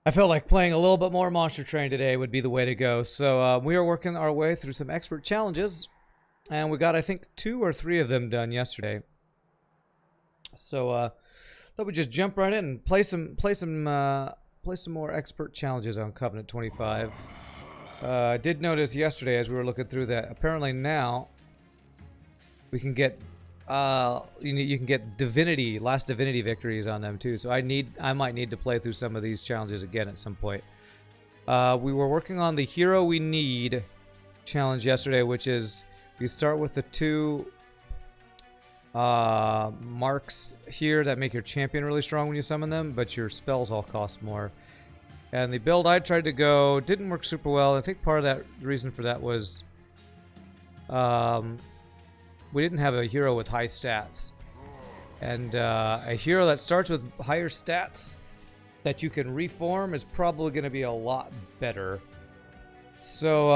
I felt like playing a little bit more Monster Train today would be the way to go. So we are working our way through some expert challenges, and we got, I think, 2 or 3 of them done yesterday. So thought we'd just jump right in and play some more expert challenges on Covenant 25. I did notice yesterday as we were looking through that apparently now we can get you can get last divinity victories on them too. So I might need to play through some of these challenges again at some point. We were working on the hero we need challenge yesterday, which is you start with the 2 marks here that make your champion really strong when you summon them, but your spells all cost more. And the build I tried to go didn't work super well. I think part of that reason for that was we didn't have a hero with high stats. And a hero that starts with higher stats that you can reform is probably going to be a lot better. So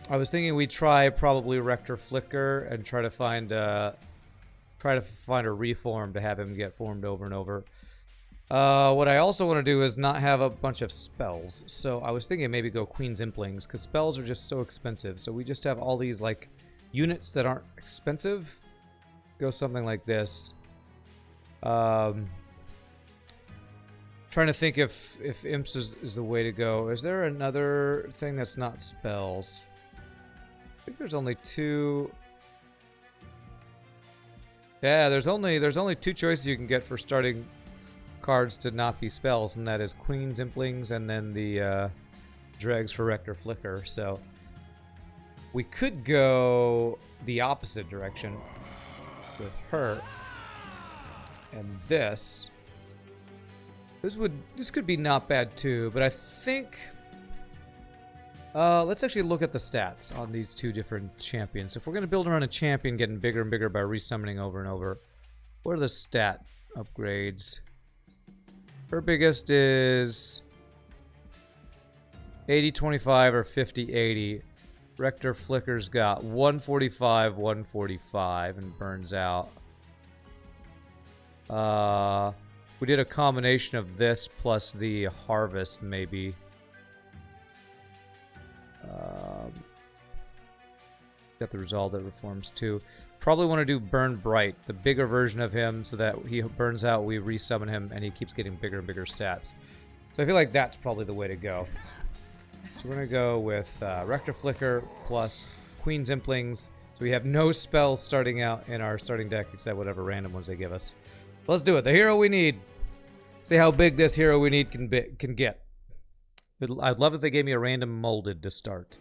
I was thinking we'd try probably Rector Flicker and try to find a reform to have him get formed over and over. What I also want to do is not have a bunch of spells. So I was thinking maybe go Queen's Implings, because spells are just so expensive. So we just have all these like units that aren't expensive. Go something like this. Trying to think if imps is the way to go. Is there another thing that's not spells? I think there's only 2. Yeah, there's only 2 choices you can get for starting cards to not be spells, and that is Queen's Implings and then the dregs for Rector Flicker. So we could go the opposite direction with her and this. This could be not bad too, but I think let's actually look at the stats on these 2 different champions. If we're going to build around a champion getting bigger and bigger by resummoning over and over, what are the stat upgrades? Her biggest is 80-25 or 50-80. Rector Flicker's got 145, 145, and burns out. We did a combination of this plus the harvest, maybe. Got the resolve that reforms too. Probably want to do Burn Bright, the bigger version of him, so that he burns out, we resummon him, and he keeps getting bigger and bigger stats. So I feel like that's probably the way to go. So we're going to go with Rector Flicker plus Queen's Implings. So we have no spells starting out in our starting deck except whatever random ones they give us. Let's do it. The hero we need. See how big this hero we need can get. I'd love if they gave me a random molded to start.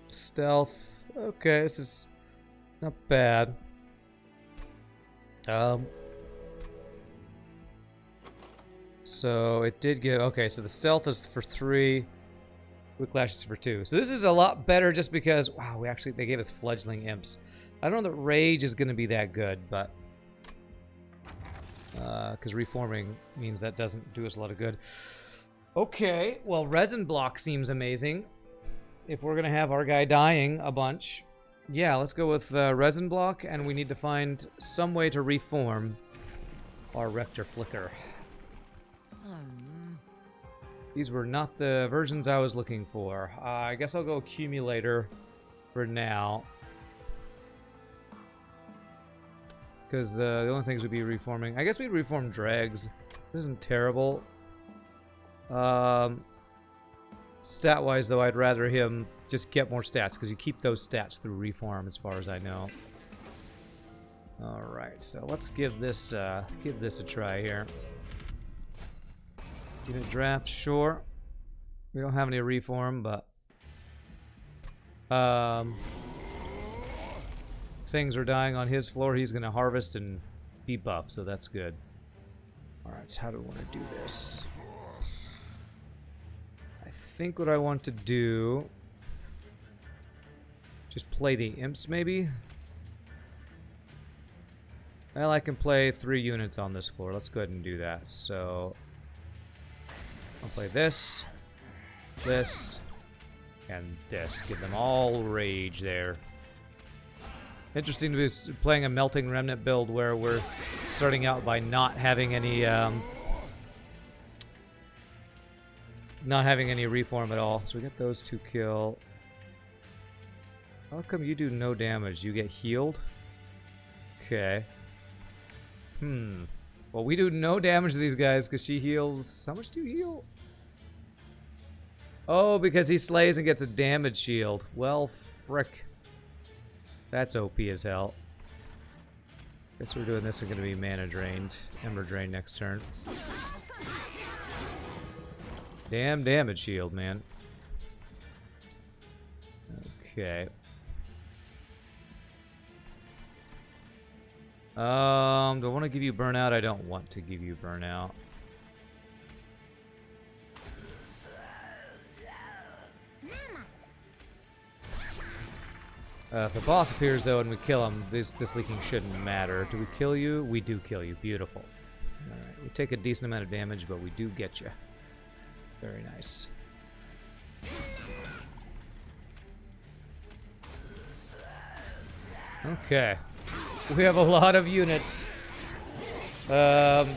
Stealth. Okay, this is not bad. So it did give... Okay, so the stealth is for 3. Whiplash is for 2. So this is a lot better just because... Wow, they gave us fledgling imps. I don't know that rage is going to be that good, but... because reforming means that doesn't do us a lot of good. Okay, well, resin block seems amazing. If we're going to have our guy dying a bunch. Yeah, let's go with resin block, and we need to find some way to reform our Rector Flicker. These were not the versions I was looking for. I guess I'll go accumulator for now. Because the only things would be reforming. I guess we'd reform dregs. This isn't terrible. Stat-wise, though, I'd rather him just get more stats, because you keep those stats through reform, as far as I know. Alright, so let's give this a try here. Unit draft, sure. We don't have any reform, but... things are dying on his floor. He's going to harvest and be buff, so that's good. Alright, so how do we want to do this? I think what I want to do... Just play the imps, maybe? Well, I can play 3 units on this floor. Let's go ahead and do that. So... I'll play this, and this. Give them all rage there. Interesting to be playing a Melting Remnant build where we're starting out by not having any not having any reform at all. So we get those 2 kill. How come you do no damage? You get healed? Okay. Well, we do no damage to these guys because she heals. How much do you heal? Oh, because he slays and gets a damage shield. Well, frick. That's OP as hell. Guess we're doing this. Is going to be mana drained. Ember drain next turn. Damn damage shield, man. Okay. Do I want to give you burnout? I don't want to give you burnout. If the boss appears though and we kill him, this leaking shouldn't matter. Do we kill you? We do kill you. Beautiful. Alright, we take a decent amount of damage, but we do get you. Very nice. Okay. We have a lot of units. We have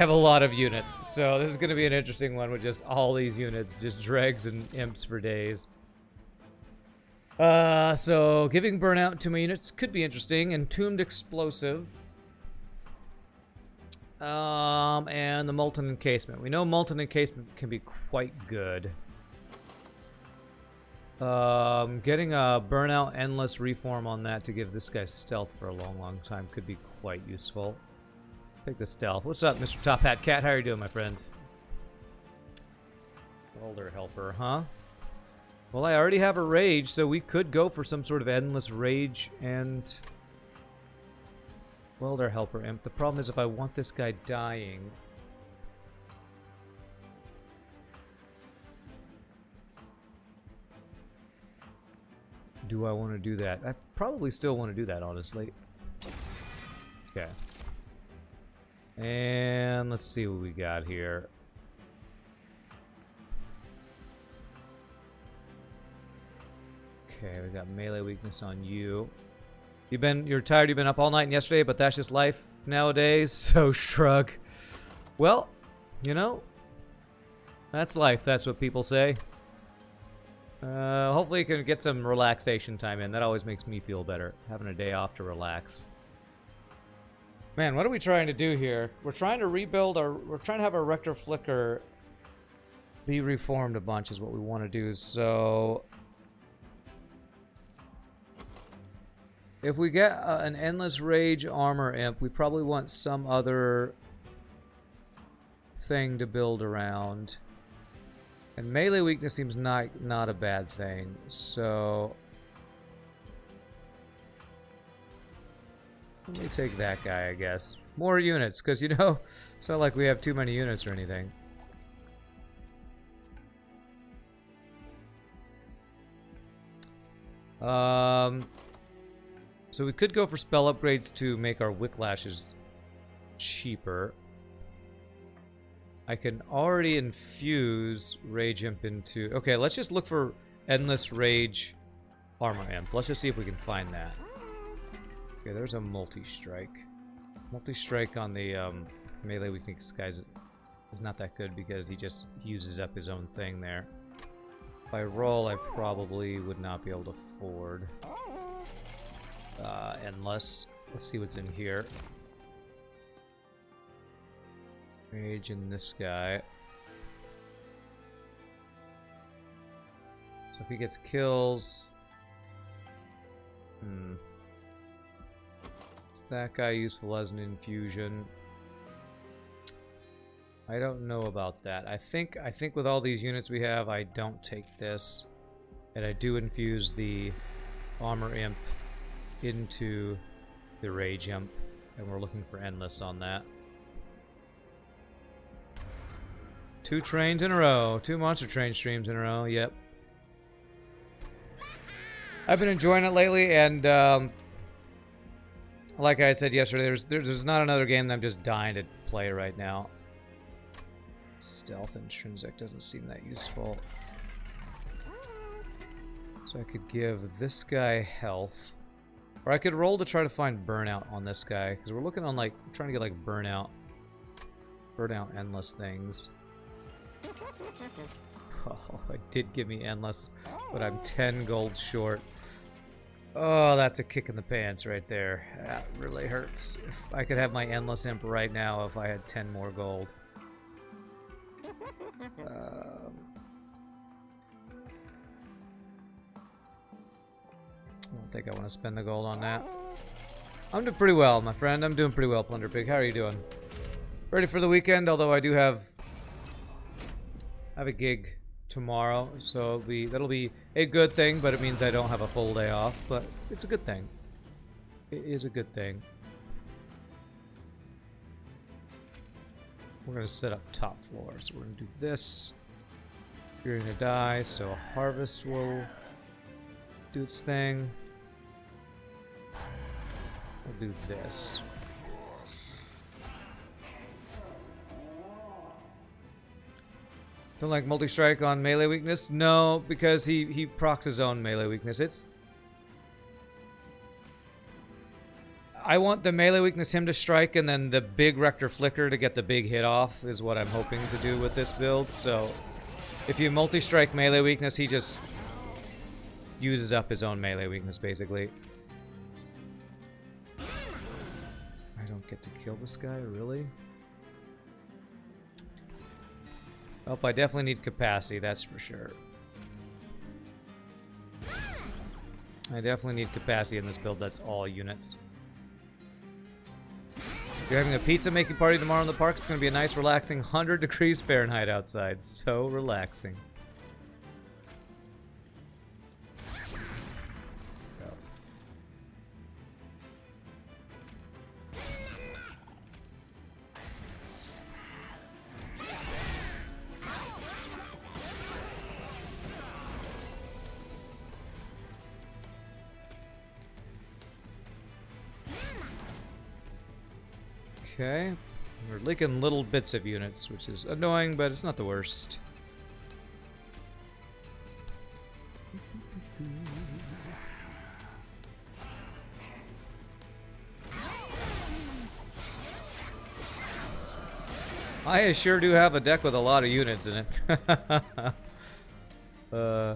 a lot of units. So this is going to be an interesting one with just all these units. Just dregs and imps for days. So giving burnout to my units could be interesting. Entombed Explosive. And the Molten Encasement. We know Molten Encasement can be quite good. Getting a Burnout Endless Reform on that to give this guy stealth for a long time could be quite useful. Take the stealth. What's up, Mr. Top Hat Cat? How are you doing, my friend? Welder Helper, huh? Well, I already have a Rage, so we could go for some sort of Endless Rage and Welder Helper Imp. The problem is if I want this guy dying... Do I want to do that? I probably still want to do that, honestly. Okay. And let's see what we got here. Okay, we got melee weakness on you. You're tired, you've been up all night and yesterday, but that's just life nowadays, so shrug. Well, you know, that's life, that's what people say. Hopefully you can get some relaxation time in. That always makes me feel better, having a day off to relax. Man, what are we trying to do here? We're trying to rebuild our... We're trying to have our Rector Flicker be reformed a bunch is what we want to do, so... If we get an Endless Rage Armor Imp, we probably want some other thing to build around. And melee weakness seems not a bad thing, so... Let me take that guy, I guess. More units, because, you know, it's not like we have too many units or anything. So we could go for spell upgrades to make our Whicklashes cheaper. I can already infuse Rage Imp into... Okay, let's just look for Endless Rage Armor Imp. Let's just see if we can find that. Okay, there's a Multi-Strike. Multi-Strike on the melee weakness guys is not that good because he just uses up his own thing there. If I roll, I probably would not be able to afford Endless. Let's see what's in here. Rage in this guy. So if he gets kills... Is that guy useful as an infusion? I don't know about that. I think with all these units we have, I don't take this. And I do infuse the Armor Imp into the Rage Imp. And we're looking for Endless on that. 2 trains in a row. 2 Monster Train streams in a row. Yep. I've been enjoying it lately, and like I said yesterday, there's not another game that I'm just dying to play right now. Stealth Intrinsic doesn't seem that useful. So I could give this guy health. Or I could roll to try to find Burnout on this guy, because we're looking on, like, trying to get, like, Burnout Endless things. Oh, it did give me endless, but I'm 10 gold short. Oh, that's a kick in the pants right there. That really hurts. If I could have my endless imp right now if I had 10 more gold. I don't think I want to spend the gold on that. I'm doing pretty well, my friend. I'm doing pretty well, Plunder Pig. How are you doing? Ready for the weekend, although I do have a gig tomorrow, so that'll be a good thing, but it means I don't have a full day off, but it's a good thing. It is a good thing. We're going to set up top floor, so we're going to do this. You're going to die, so harvest will do its thing. We'll do this. Don't like multi-strike on melee weakness? No, because he procs his own melee weakness. I want the melee weakness him to strike and then the big Rector Flicker to get the big hit off is what I'm hoping to do with this build. So if you multi-strike melee weakness, he just uses up his own melee weakness basically. I don't get to kill this guy, really? Oh, I definitely need capacity, that's for sure. I definitely need capacity in this build, that's all units. If you're having a pizza making party tomorrow in the park, it's going to be a nice relaxing 100 degrees Fahrenheit outside. So relaxing. Okay, we're leaking little bits of units, which is annoying, but it's not the worst. I sure do have a deck with a lot of units in it. Okay,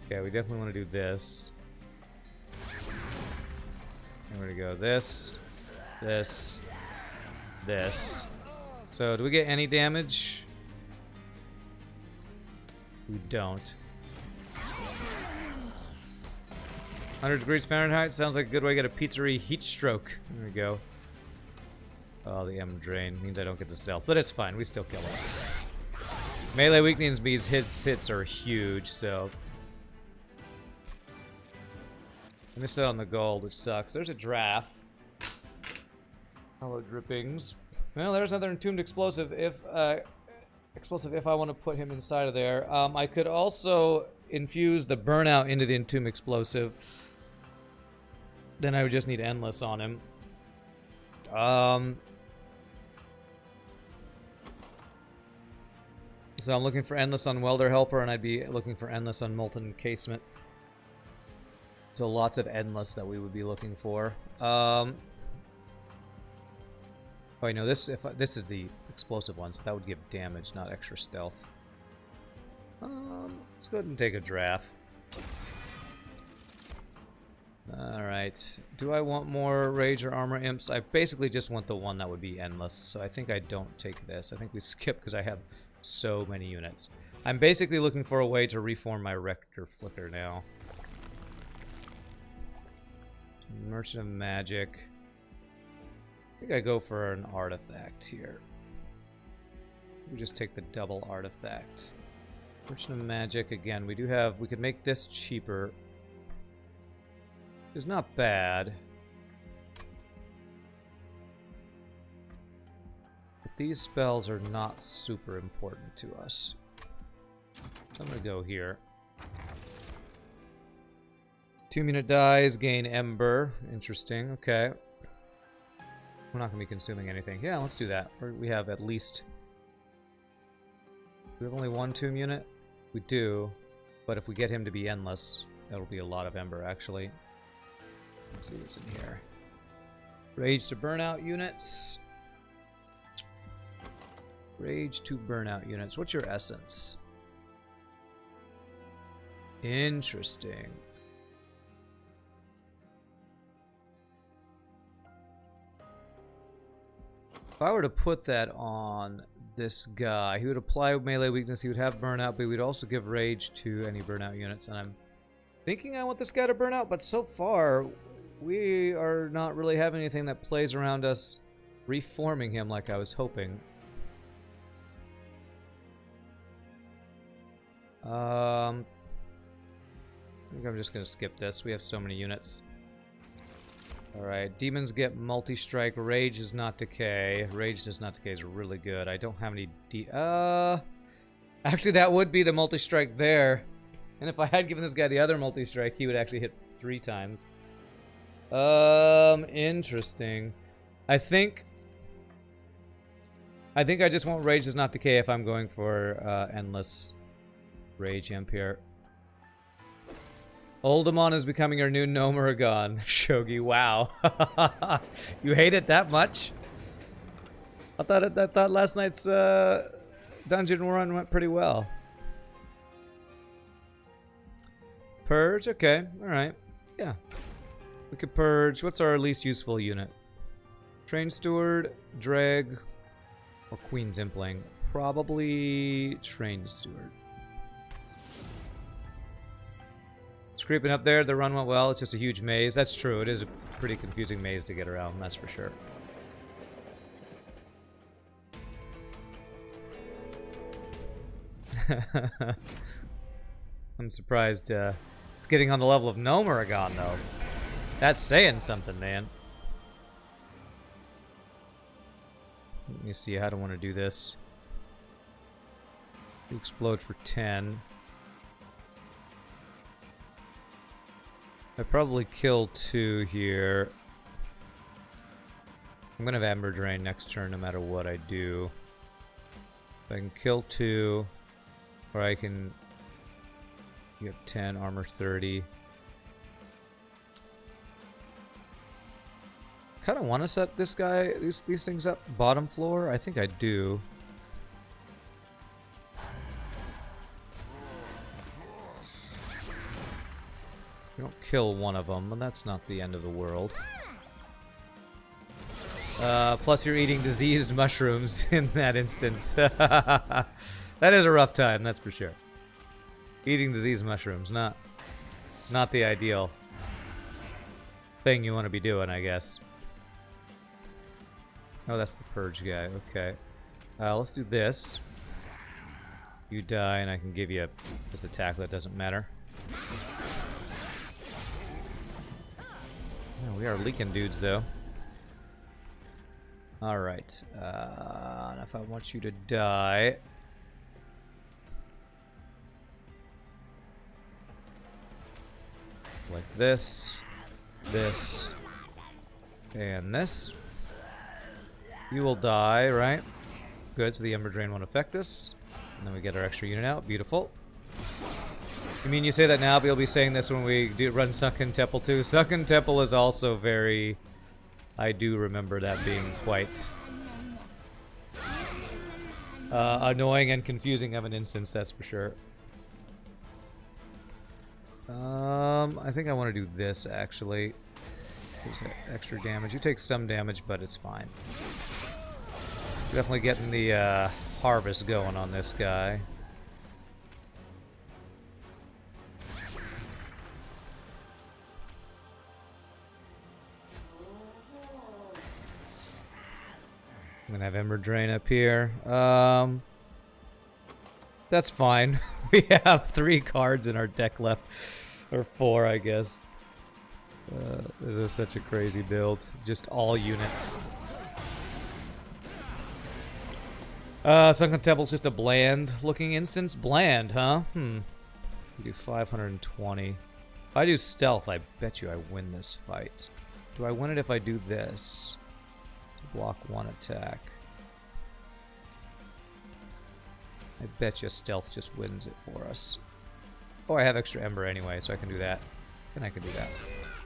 we definitely want to do this. And we're gonna go this, this. This. So, do we get any damage? We don't. 100 degrees Fahrenheit sounds like a good way to get a pizzeria heat stroke. There we go. Oh, the M drain means I don't get the stealth, but it's fine. We still kill him. Melee weakening bees hits are huge, so. I missed out on the gold, which sucks. There's a draft. Hollow drippings. Well, there's another entombed explosive. If I want to put him inside of there, I could also infuse the burnout into the entombed explosive. Then I would just need endless on him. So I'm looking for endless on welder helper, and I'd be looking for endless on molten casement. So lots of endless that we would be looking for. Oh, you know, this is the explosive one, so that would give damage, not extra stealth. Let's go ahead and take a draft. Alright. Do I want more rage or armor imps? I basically just want the one that would be endless, so I think I don't take this. I think we skip because I have so many units. I'm basically looking for a way to reform my Rector Flicker now. Merchant of Magic. I think I go for an artifact here. We just take the double artifact. Merchant of Magic again. We could make this cheaper. It's not bad. But these spells are not super important to us. So I'm gonna go here. 2-minute dies, gain Ember. Interesting, okay. We're not going to be consuming anything. Yeah, let's do that. We have at least... Do we have only one tomb unit? We do. But if we get him to be endless, that'll be a lot of Ember, actually. Let's see what's in here. Rage to burnout units. Rage 2 burnout units. What's your essence? Interesting. If I were to put that on this guy, he would apply melee weakness, he would have burnout, but he would also give rage to any burnout units. And I'm thinking I want this guy to burn out, but so far we are not really having anything that plays around us reforming him like I was hoping. I think I'm just going to skip this. We have so many units. Alright, demons get multi-strike. Rage does not decay. Rage does not decay is really good. I don't have any actually, that would be the multi-strike there. And if I had given this guy the other multi-strike, he would actually hit 3 times. Interesting. I think I just want Rage does not decay if I'm going for endless Rage Imp here. Oldemon is becoming our new Gnomaragon. Shogi, wow. You hate it that much? I thought last night's dungeon run went pretty well. Purge? Okay, alright. Yeah. We could purge. What's our least useful unit? Train Steward, Dreg, or Queen's Impling? Probably Train Steward. It's creeping up there. The run went well. It's just a huge maze. That's true. It is a pretty confusing maze to get around. That's for sure. I'm surprised it's getting on the level of Gnomaragon, though. That's saying something, man. Let me see how do I want to do this. Explode for 10. I probably kill 2 here. I'm gonna have Ember Drain next turn no matter what I do. I can kill 2, or I can get 10, armor 30. Kind of want to set this guy, these things up bottom floor. I think I do. You don't kill one of them, and that's not the end of the world. Plus you're eating diseased mushrooms in that instance. That is a rough time, that's for sure. Eating diseased mushrooms, not the ideal thing you want to be doing, I guess. Oh, that's the purge guy, okay. Let's do this. You die, and I can give you this attack that doesn't matter. Oh, we are leaking dudes, though. Alright. And if I want you to die... like this, this, and this. You will die, right? Good, so the Ember Drain won't affect us. And then we get our extra unit out. Beautiful. You mean you say that now, but you'll be saying this when we do run Sunken Temple too? Sunken Temple is also very... I do remember that being quite... annoying and confusing of an instance, that's for sure. I think I want to do this, actually. There's extra damage. You take some damage, but it's fine. Definitely getting the harvest going on this guy. I'm gonna have Ember Drain up here. That's fine. We have 3 cards in our deck left. Or 4, I guess. This is such a crazy build. Just all units. Sunken Temple's just a bland looking instance. Bland, huh? We do 520. If I do stealth, I bet you I win this fight. Do I win it if I do this? To block 1 attack. I bet you stealth just wins it for us. Oh, I have extra Ember anyway, so I can do that. And I can do that.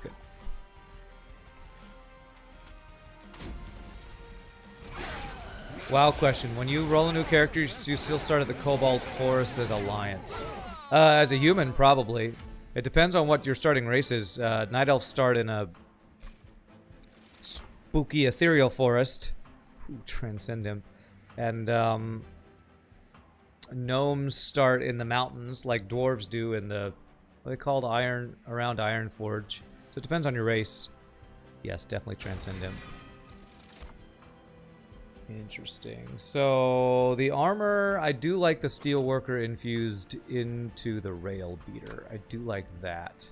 Good. Wow, question. When you roll a new character, you still start at the Cobalt Forest as Alliance? As a human, probably. It depends on what your starting race is. Night Elves start in a spooky ethereal forest. Ooh, transcend him. And gnomes start in the mountains like dwarves do in the, what are they called, around Ironforge. So it depends on your race. Yes, definitely transcend him. Interesting. So the armor, I do like the Steelworker infused into the Rail Beater. I do like that.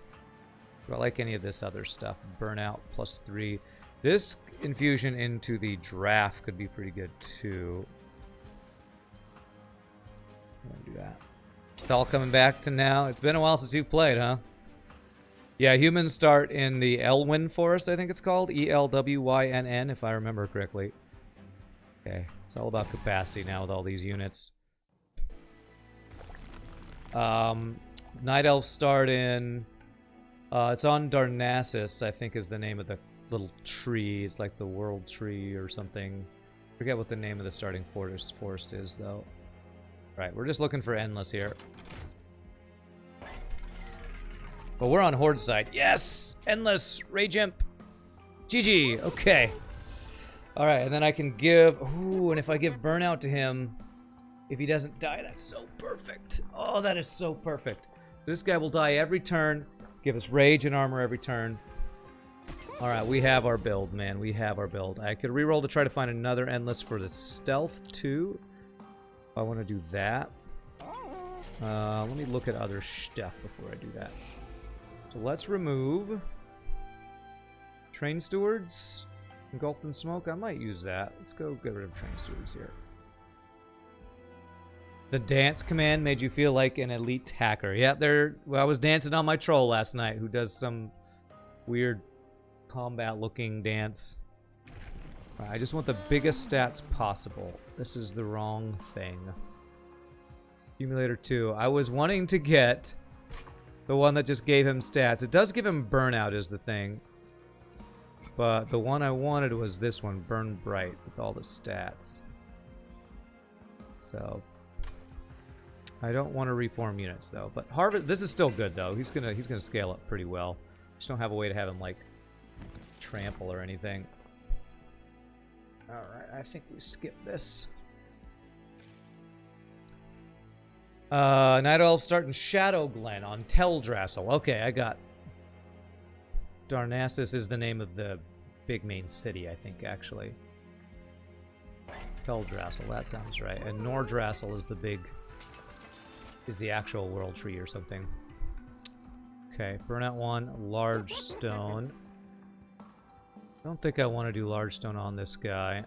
Do I like any of this other stuff? Burnout +3. This infusion into the Draft could be pretty good too. I'm gonna do that. It's all coming back to now. It's been a while since you've played, huh? Yeah, humans start in the Elwyn Forest, I think it's called. Elwynn, if I remember correctly. Okay, it's all about capacity now with all these units. Night Elves start in... it's on Darnassus, I think is the name of the little tree. It's like the World Tree or something. Forget what the name of the starting forest is, though. Right, we're just looking for Endless here. But we're on Horde side. Yes! Endless! Rage Imp! GG! Okay. Alright, and then I can give... Ooh, and if I give Burnout to him, if he doesn't die, that's so perfect. Oh, that is so perfect. This guy will die every turn, give us Rage and Armor every turn. Alright, we have our build, man. We have our build. I could reroll to try to find another Endless for the Stealth, too. I want to do that. Let me look at other stuff before I do that. So let's remove... Train Stewards... Engulfed in Smoke, I might use that. Let's go get rid of Train Stewards here. The dance command made you feel like an elite hacker. Yeah, well, I was dancing on my troll last night who does some weird combat-looking dance. I just want the biggest stats possible. This is the wrong thing. Accumulator 2. I was wanting to get the one that just gave him stats. It does give him Burnout is the thing. But the one I wanted was this one, Burn Bright, with all the stats. So I don't want to reform units though. But Harvest, this is still good though. He's gonna scale up pretty well. Just don't have a way to have him like trample or anything. All right, I think we skip this. Night Elf starting Shadow Glen on Teldrassil. Okay, I got. Darnassus is the name of the big main city, I think, actually. Teldrassil, that sounds right. And Nordrassil is the actual World Tree or something. Okay, Burnout 1, Large Stone. I don't think I want to do Large Stone on this guy.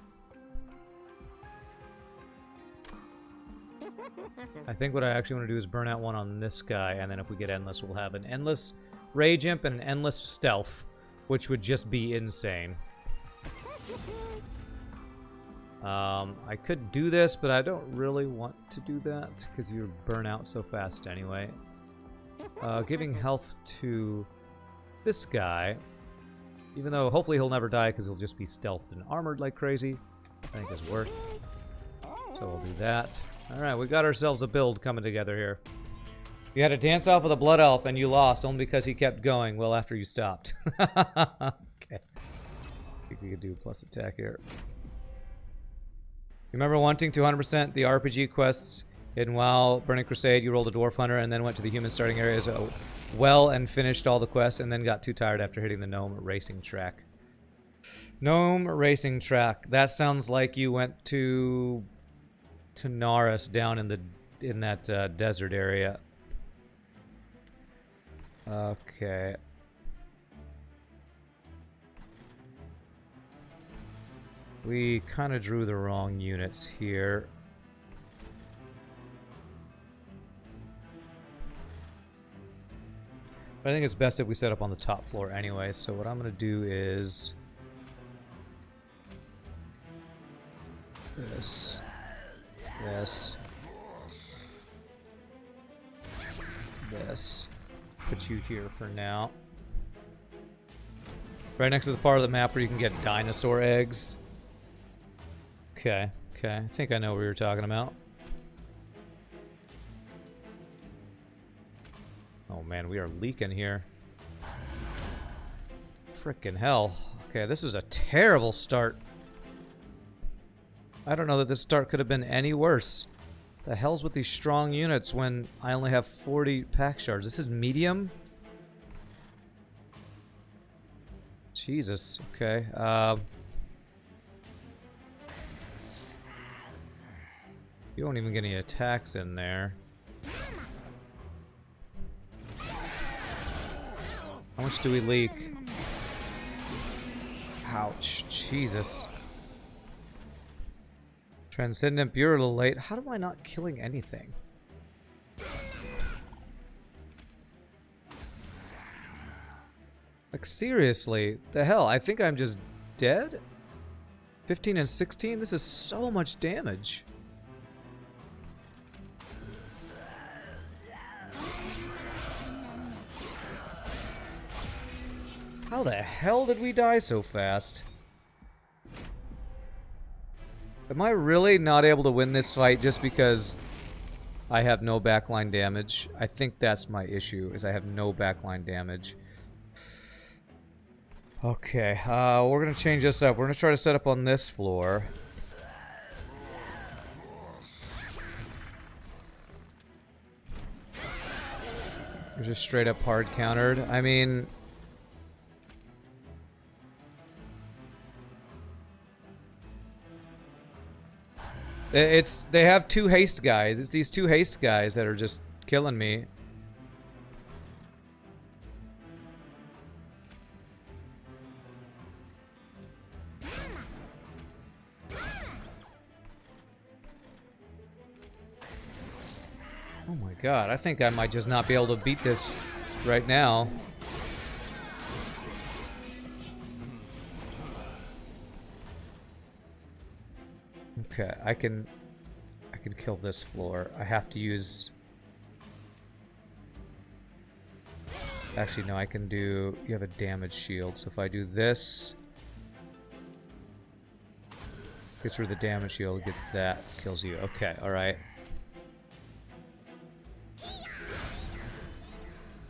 I think what I actually want to do is Burnout 1 on this guy, and then if we get Endless, we'll have an Endless Rage Imp and an Endless Stealth, which would just be insane. I could do this, but I don't really want to do that, because you burn out so fast anyway. Giving health to this guy, even though hopefully he'll never die, because he'll just be stealthed and armored like crazy, I think is worth. So we'll do that. Alright, we got ourselves a build coming together here. You had to dance off with a Blood Elf and you lost only because he kept going well after you stopped. Okay. I think we could do plus attack here. You remember wanting to 100% the RPG quests in WoW Burning Crusade? You rolled a Dwarf Hunter and then went to the human starting areas well and finished all the quests and then got too tired after hitting the Gnome Racing Track. Gnome Racing Track. That sounds like you went to Naris down in that desert area. Okay. We kind of drew the wrong units here. But I think it's best if we set up on the top floor anyway, so what I'm going to do is this, this. Put you here for now. Right next to the part of the map where you can get dinosaur eggs. Okay. Okay, I think I know what you're talking about. Oh man, we are leaking here. Frickin' hell. Okay, this is a terrible start. I don't know that this start could have been any worse. The hell's with these strong units when I only have 40 pack shards? This is medium? Jesus, okay. You don't even get any attacks in there. How much do we leak? Ouch, Jesus. Transcendent Bureau a little late. How am I not killing anything? Like, seriously, the hell? I think I'm just dead? 15 and 16? This is so much damage. How the hell did we die so fast? Am I really not able to win this fight just because I have no backline damage? I think that's my issue, is I have no backline damage. Okay, we're gonna change this up. We're gonna try to set up on this floor. We're just straight up hard countered. I mean... they have two haste guys. It's these two haste guys that are just killing me. Oh my god, I think I might just not be able to beat this right now. Okay, I can kill this floor. I have to use... Actually, no, I can do... You have a damage shield, so if I do this... Gets rid of the damage shield, gets that, kills you. Okay, alright.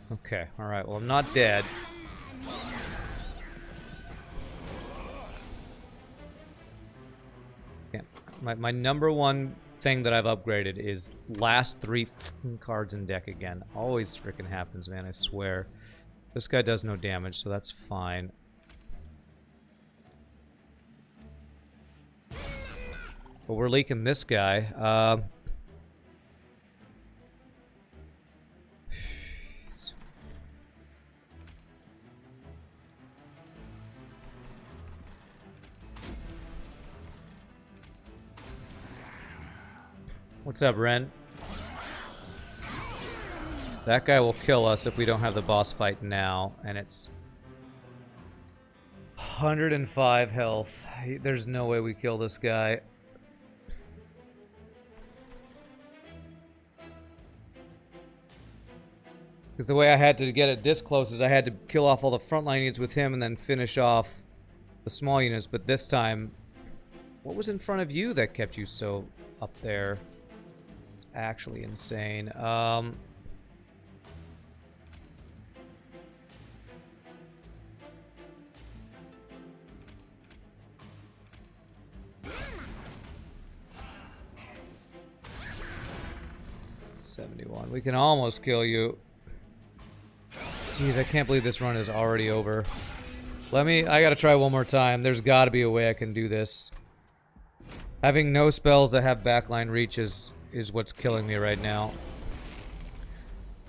Okay, alright, well I'm not dead. My number one thing that I've upgraded is last 3 cards in deck again. Always freaking happens, man, I swear. This guy does no damage, so that's fine. But we're leaking this guy. What's up, Ren? That guy will kill us if we don't have the boss fight now, and it's 105 health. There's no way we kill this guy. Because the way I had to get it this close is I had to kill off all the frontline units with him and then finish off the small units. But this time, what was in front of you that kept you so up there? It's actually insane. $71. We can almost kill you. Jeez, I can't believe this run is already over. I gotta try one more time. There's gotta be a way I can do this. Having no spells that have backline reach is what's killing me right now.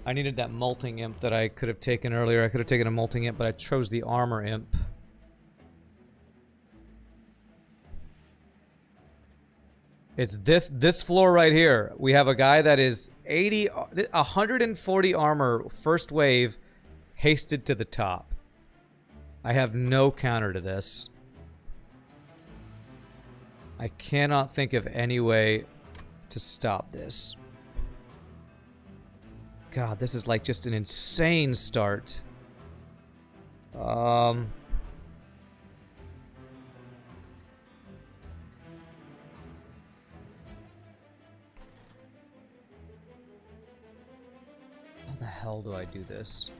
I needed that molting imp that I could have taken earlier. I could have taken a molting imp, but I chose the armor imp. It's this floor right here. We have a guy that is 140 armor first wave, hasted to the top. I have no counter to this. I cannot think of any way to stop this. God, this is like just an insane start. the hell do I do this?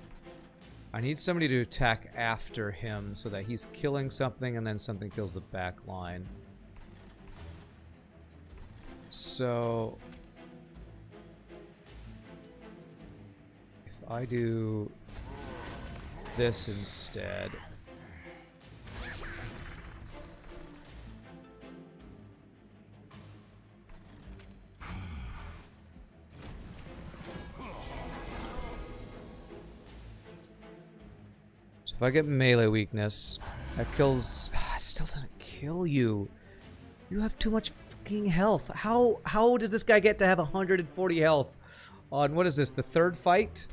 I need somebody to attack after him so that he's killing something and then something kills the back line. So if I do this instead. So if I get melee weakness, that kills. It still doesn't kill you. You have too much fucking health. How does this guy get to have 140 health on, what is this, the third fight?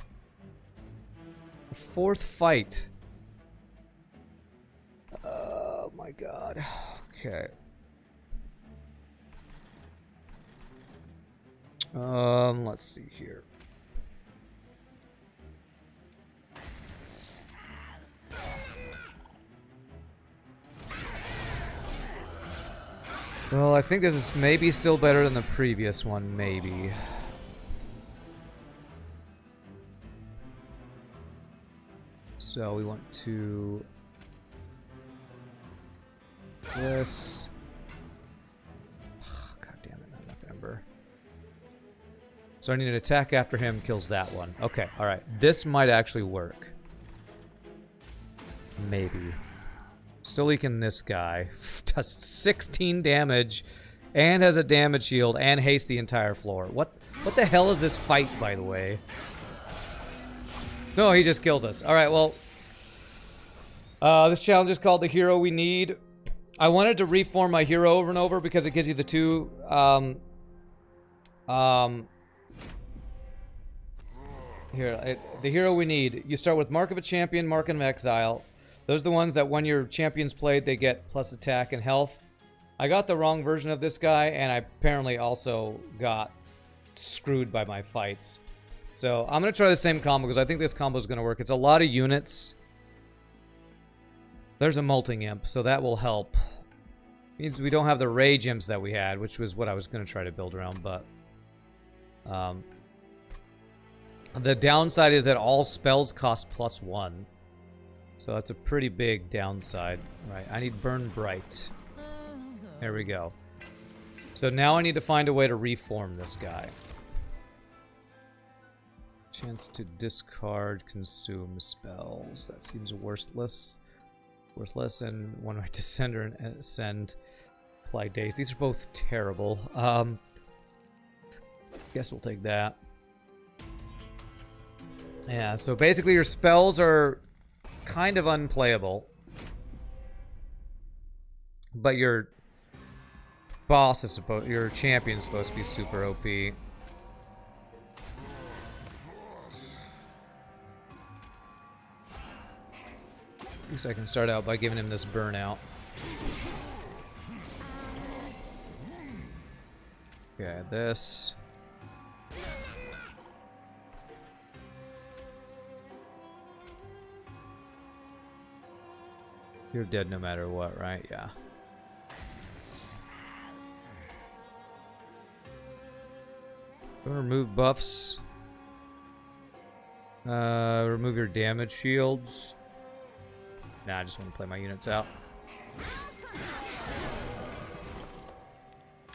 The fourth fight. Oh my god. Okay. Let's see here. Well, I think this is maybe still better than the previous one, maybe. So we want to... this... God damn it, not Ember. So I need an attack after him, kills that one. Okay, alright. This might actually work. Maybe. Still leaking this guy. Does 16 damage and has a damage shield and haste the entire floor. What the hell is this fight, by the way? No, he just kills us. Alright, well. This challenge is called The Hero We Need. I wanted to reform my hero over and over because it gives you the two the hero we need. You start with Mark of a Champion, Mark of Exile. Those are the ones that when your champion's played, they get plus attack and health. I got the wrong version of this guy, and I apparently also got screwed by my fights. So I'm going to try the same combo because I think this combo is going to work. It's a lot of units. There's a Molting Imp, so that will help. Means we don't have the Rage Imps that we had, which was what I was going to try to build around, but... the downside is that all spells cost +1. So that's a pretty big downside. Right, I need Burn Bright. There we go. So now I need to find a way to reform this guy. Chance to discard, consume spells. That seems worthless. Worthless, and one right to send and ascend. Apply days. These are both terrible. Guess we'll take that. Yeah, so basically your spells are kind of unplayable. But your boss is supposed, your champion is supposed to be super OP. At least I can start out by giving him this burnout. Okay, this. You're dead no matter what, right? Yeah. Gonna remove buffs. Remove your damage shields. Nah, I just want to play my units out.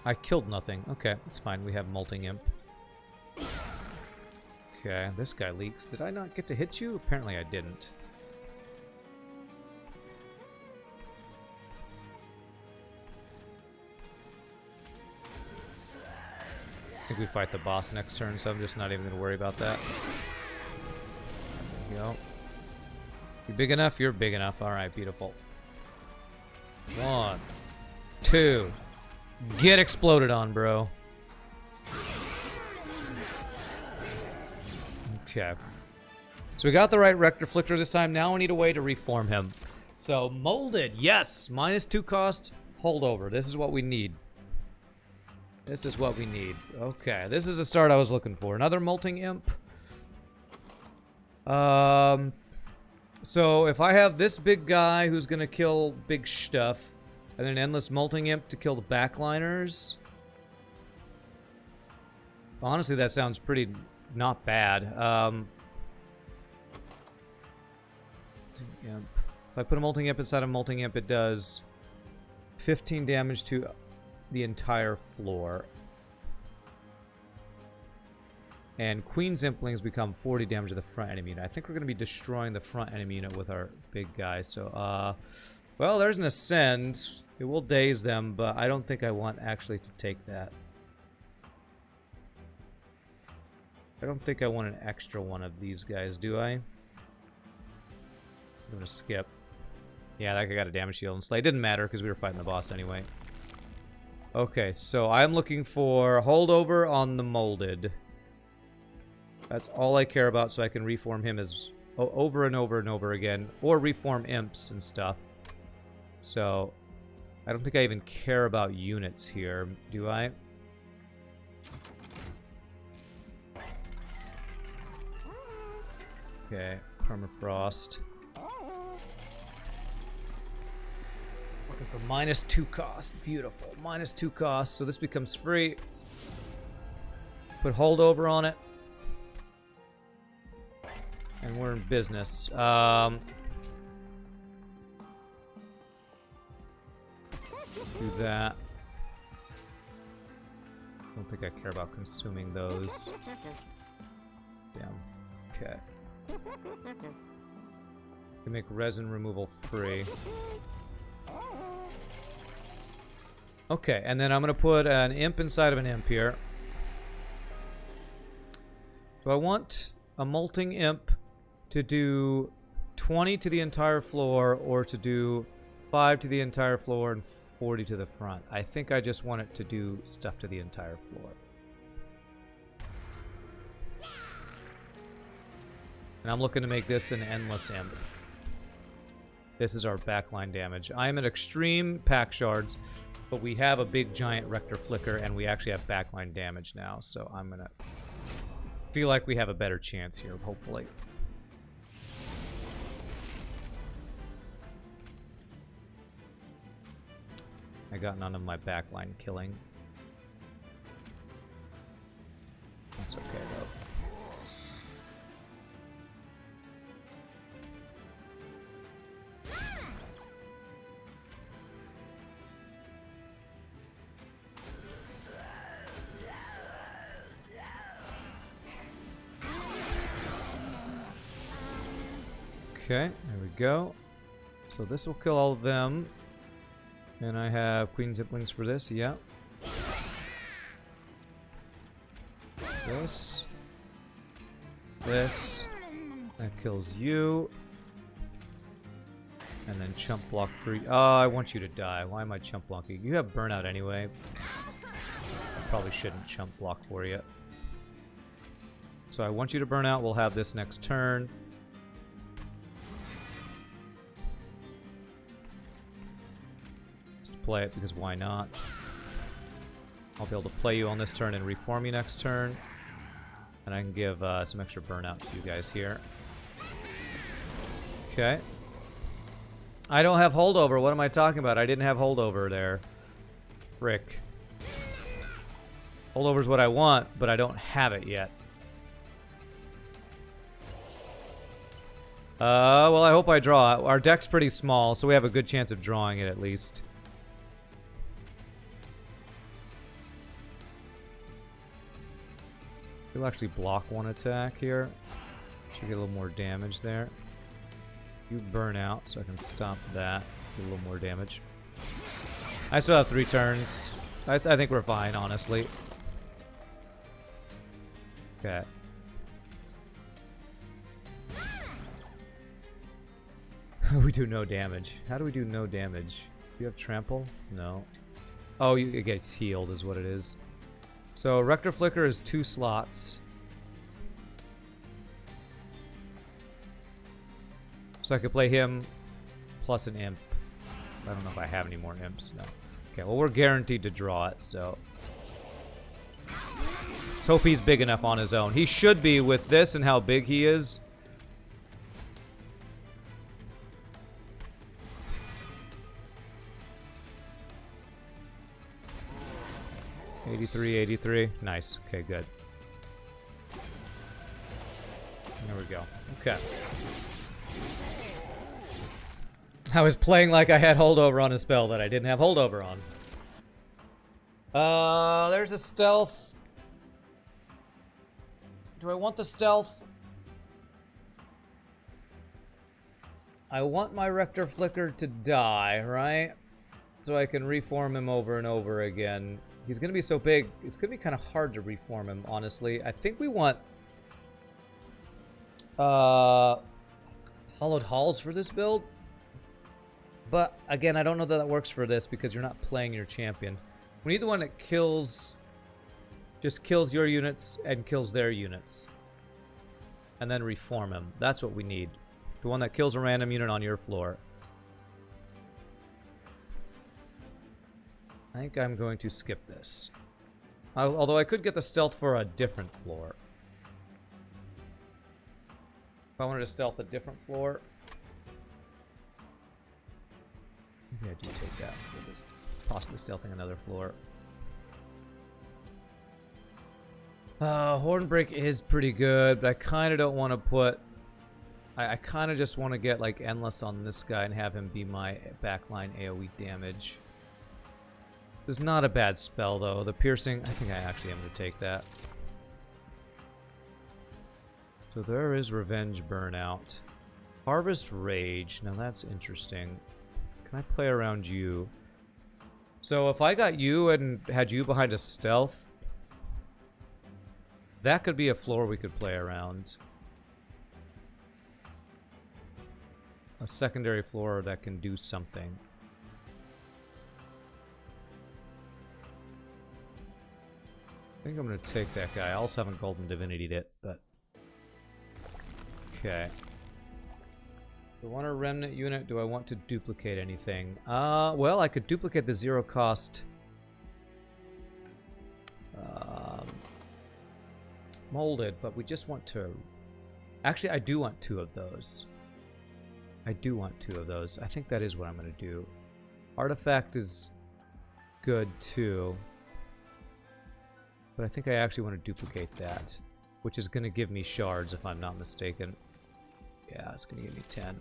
I killed nothing. Okay, it's fine. We have Molting Imp. Okay, this guy leaks. Did I not get to hit you? Apparently I didn't. I think we fight the boss next turn, so I'm just not even going to worry about that. There we go. You big enough? You're big enough. Alright, beautiful. 1, 2. Get exploded on, bro. Okay. So we got the right Rector Flicker this time. Now we need a way to reform him. So, molded. Yes! -2 cost. Holdover. This is what we need. This is what we need. Okay. This is the start I was looking for. Another Molting Imp. So if I have this big guy who's gonna kill big stuff, and an endless Molting Imp to kill the backliners, honestly, that sounds pretty not bad. Molting Imp. If I put a Molting Imp inside a Molting Imp, it does 15 damage to the entire floor. And Queen's Implings become 40 damage to the front enemy unit. I think we're going to be destroying the front enemy unit with our big guy. So, well, there's an Ascend. It will daze them, but I don't think I want actually to take that. I don't think I want an extra one of these guys, do I? I'm going to skip. Yeah, that guy got a damage shield and slay. It didn't matter because we were fighting the boss anyway. Okay, so I'm looking for holdover on the molded. That's all I care about, so I can reform him as over and over and over again, or reform imps and stuff. So I don't think I even care about units here, do I? Okay, Permafrost. Looking for -2 cost. Beautiful. -2 cost, so this becomes free. Put holdover on it. And we're in business. Do that. Don't think I care about consuming those. Damn. Okay. Can make resin removal free. Okay, and then I'm gonna put an imp inside of an imp here. So I want a molting imp to do 20 to the entire floor, or to do 5 to the entire floor and 40 to the front. I think I just want it to do stuff to the entire floor. And I'm looking to make this an endless imp. This is our backline damage. I am at extreme pack shards, but we have a big giant Rector Flicker, and we actually have backline damage now, so I'm gonna feel like we have a better chance here, hopefully. I got none of my backline killing. That's okay, though. Okay, there we go. So this will kill all of them. And I have Queen's Implings for this, yeah. This. This. That kills you. And then chump block for you. Oh, I want you to die. Why am I chump blocking? You have burnout anyway. I probably shouldn't chump block for you. So I want you to burn out. We'll have this next turn. Play it because why not? I'll be able to play you on this turn and reform you next turn, and I can give some extra burnout to you guys here. Okay. I don't have holdover. What am I talking about? I didn't have holdover there. Frick. Holdover is what I want, but I don't have it yet. Well, I hope I draw it. Our deck's pretty small, so we have a good chance of drawing it at least. We'll actually block one attack here, so we get a little more damage there. You burn out, so I can stop that. Get a little more damage. I still have 3 turns. I think we're fine, honestly. Okay. We do no damage. How do we do no damage? Do you have trample? No. Oh, it gets healed is what it is. So Rector Flicker is 2 slots. So I could play him plus an imp. I don't know if I have any more imps. No. Okay, well, we're guaranteed to draw it, so let's hope he's big enough on his own. He should be with this and how big he is. $83. Nice. Okay, good. There we go. Okay. I was playing like I had holdover on a spell that I didn't have holdover on. There's a stealth. Do I want the stealth? I want my Rector Flicker to die, right? So I can reform him over and over again. He's gonna be so big, it's gonna be kind of hard to reform him, honestly. I think we want Hollowed Halls for this build. But again, I don't know that that works for this because you're not playing your champion. We need the one that kills, just kills your units and kills their units. And then reform him. That's what we need. The one that kills a random unit on your floor. I think I'm going to skip this. Although I could get the stealth for a different floor. If I wanted to stealth a different floor. Maybe I do take that. We're just possibly stealthing another floor. Hornbreak is pretty good, but I kind of don't want to put... I kind of just want to get like Endless on this guy and have him be my backline AoE damage. This is not a bad spell though. The piercing, I think I actually am going to take that. So there is Revenge Burnout. Harvest Rage, now that's interesting. Can I play around you? So if I got you and had you behind a stealth, that could be a floor we could play around. A secondary floor that can do something. I think I'm going to take that guy. I also haven't Golden Divinity'd it, but... Okay. Do I want a remnant unit? Do I want to duplicate anything? Well, I could duplicate the zero cost... molded, but we just want to... Actually, I do want 2 of those. I do want 2 of those. I think that is what I'm going to do. Artifact is good too. But I think I actually want to duplicate that. Which is going to give me shards if I'm not mistaken. Yeah, it's going to give me 10.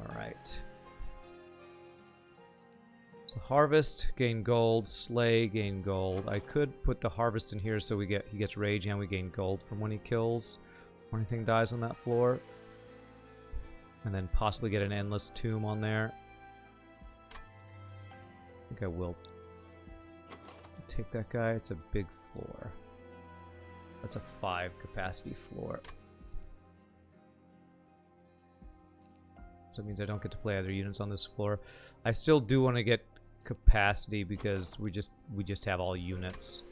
Alright. So harvest, gain gold. Slay, gain gold. I could put the harvest in here so he gets rage and we gain gold from when he kills. Or anything dies on that floor. And then possibly get an Endless Tomb on there. I think I will take that guy. It's a big floor. That's a 5 capacity floor. So it means I don't get to play other units on this floor. I still do want to get capacity because we just have all units.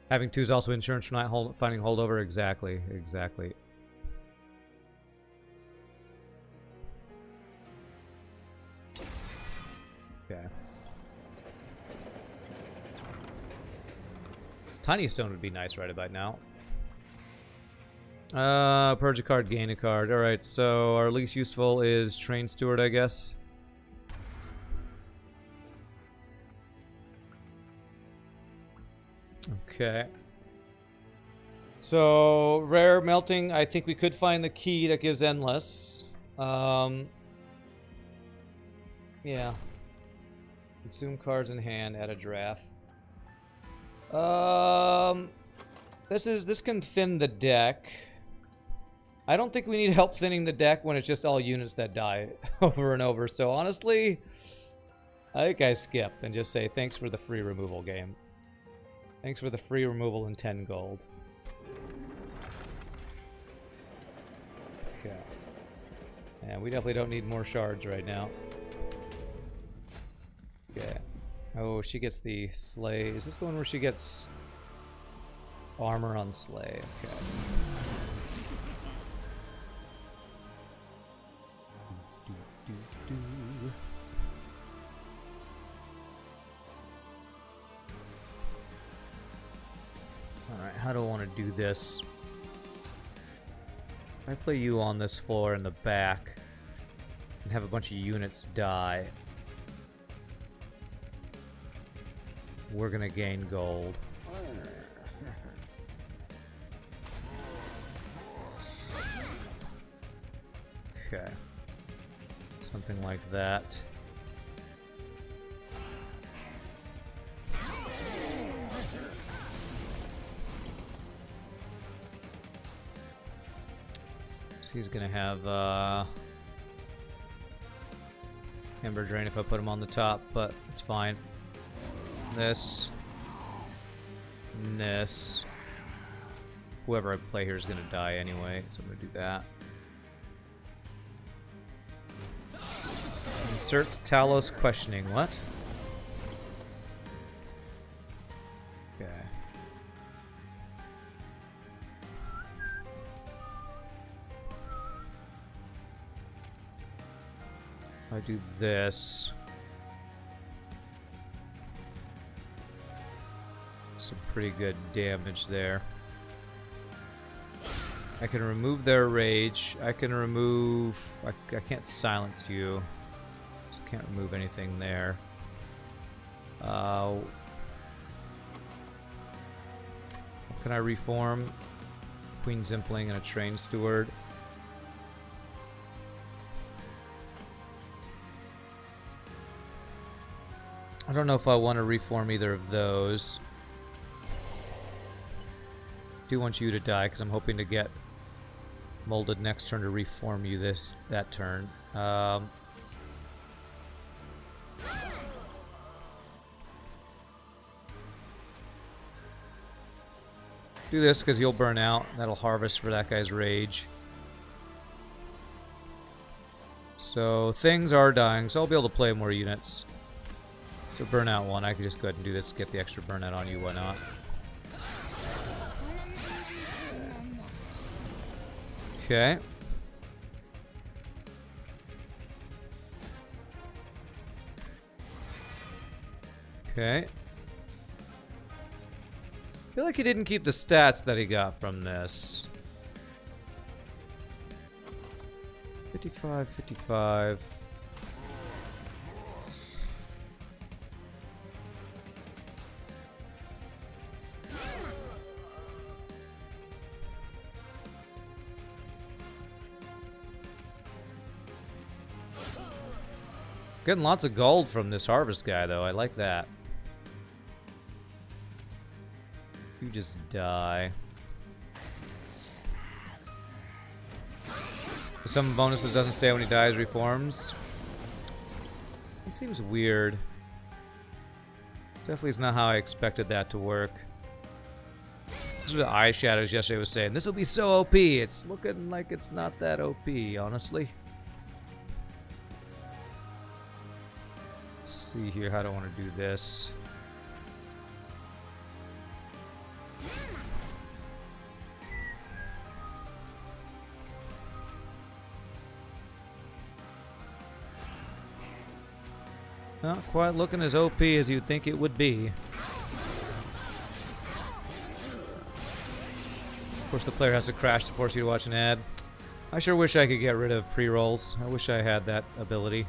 Having 2 is also insurance for not finding holdover. Exactly, exactly. Okay. Tiny Stone would be nice right about now. Purge a card, gain a card. Alright, so our least useful is Train Steward, I guess. Okay. So, rare melting, I think we could find the key that gives Endless. Yeah. Consume cards in hand, add a draft. This can thin the deck. I don't think we need help thinning the deck when it's just all units that die over and over. So honestly, I think I skip and just say thanks for the free removal game. Thanks for the free removal and 10 gold. Okay. And we definitely don't need more shards right now. Okay. Oh, she gets the Slay. Is this the one where she gets armor on Slay? Okay. Alright, how do I want to do this? If I play you on this floor in the back and have a bunch of units die, we're gonna gain gold. Okay. Something like that. So he's gonna have Ember Drain if I put him on the top, but it's fine. This. And this. Whoever I play here is gonna die anyway, so I'm gonna do that. Insert Talos questioning. What? Okay. I do this. Some pretty good damage there. I can remove their rage. I can remove... I can't silence you. So can't remove anything there. What can I reform? Queen Zimpling and a Train Steward. I don't know if I want to reform either of those. I do want you to die because I'm hoping to get molded next turn to reform you that turn. Do this because you'll burn out. That'll harvest for that guy's rage. So things are dying, so I'll be able to play more units. So burnout one, I can just go ahead and do this, get the extra burnout on you, why not? Okay. Okay. I feel like he didn't keep the stats that he got from this. 55, 55. Getting lots of gold from this harvest guy, though. I like that. You just die. Some bonuses doesn't stay when he dies, reforms. It seems weird. Definitely is not how I expected that to work. This is what Eye Shadows yesterday was saying. This will be so OP. It's looking like it's not that OP, honestly. Let's see here. How do I want to do this? Not quite looking as OP as you'd think it would be. Of course, the player has to crash to force you to watch an ad. I sure wish I could get rid of pre-rolls. I wish I had that ability.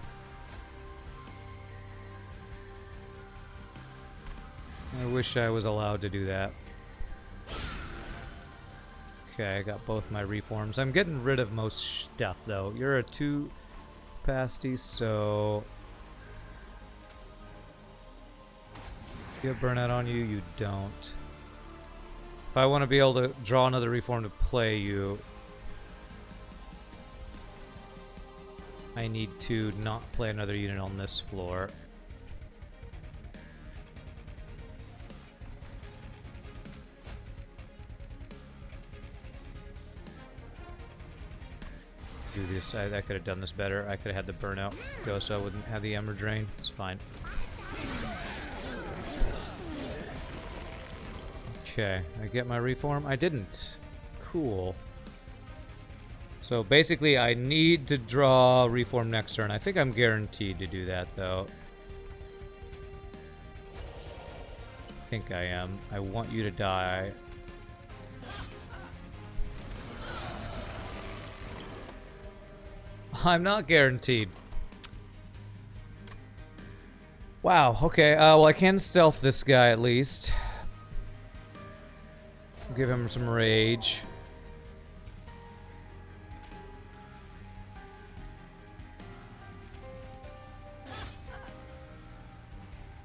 I wish I was allowed to do that. Okay, I got both my reforms. I'm getting rid of most stuff, though. You're a 2 pasty, so... Do you have burnout on you? You don't. If I want to be able to draw another reform to play you, I need to not play another unit on this floor. Do this. I could have done this better. I could have had the burnout go so I wouldn't have the Ember Drain. It's fine. Okay, I get my reform? I didn't. Cool. So basically I need to draw reform next turn. I think I'm guaranteed to do that though. I think I am. I want you to die. I'm not guaranteed. Wow, okay. Well, I can stealth this guy at least. Give him some rage.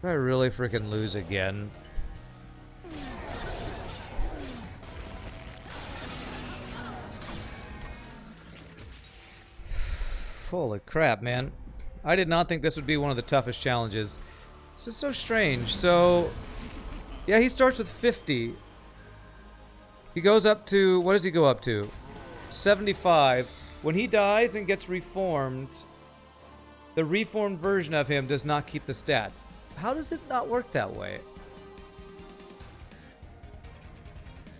I really freaking lose again. Holy crap, man. I did not think this would be one of the toughest challenges. This is so strange. So, yeah, he starts with 50. He goes up to, what does he go up to? 75. When he dies and gets reformed, the reformed version of him does not keep the stats. How does it not work that way?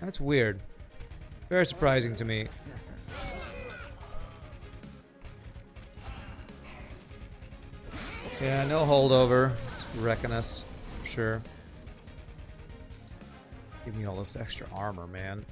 That's weird. Very surprising to me. Yeah, no holdover. It's wrecking us. Sure. Give me all this extra armor, man.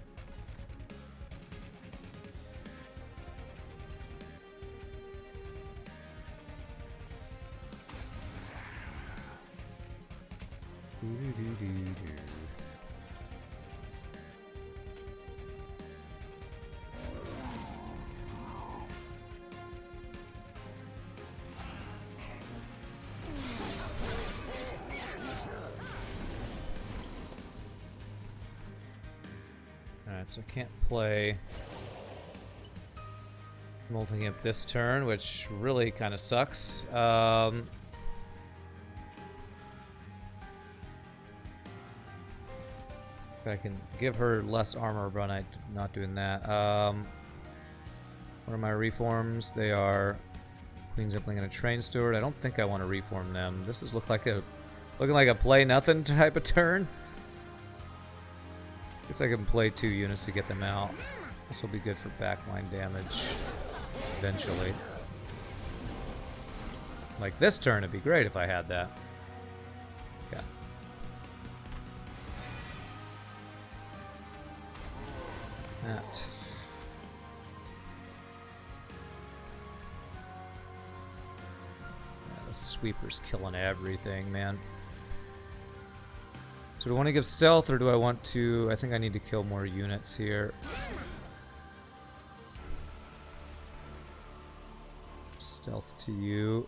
Alright, so I can't play Molten Imp this turn, which really kind of sucks. I can give her less armor, but I'm not doing that. What are my reforms? They are Queen Zipling and a Train Steward. I don't think I want to reform them. This is looking like a play nothing type of turn. Guess I can play 2 units to get them out. This will be good for backline damage eventually. Like this turn, it'd be great if I had that. Yeah. That. Yeah, the sweeper's killing everything, man. So do I want to give stealth, or do I want to... I think I need to kill more units here. Stealth to you.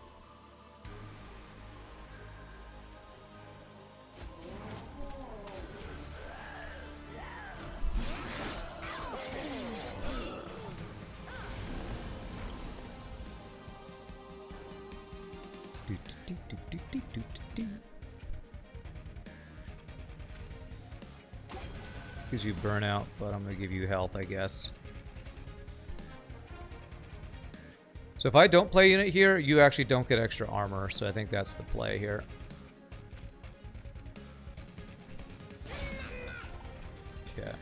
Gives you burnout, but I'm gonna give you health, I guess. So if I don't play unit here, you actually don't get extra armor, so I think that's the play here. Okay.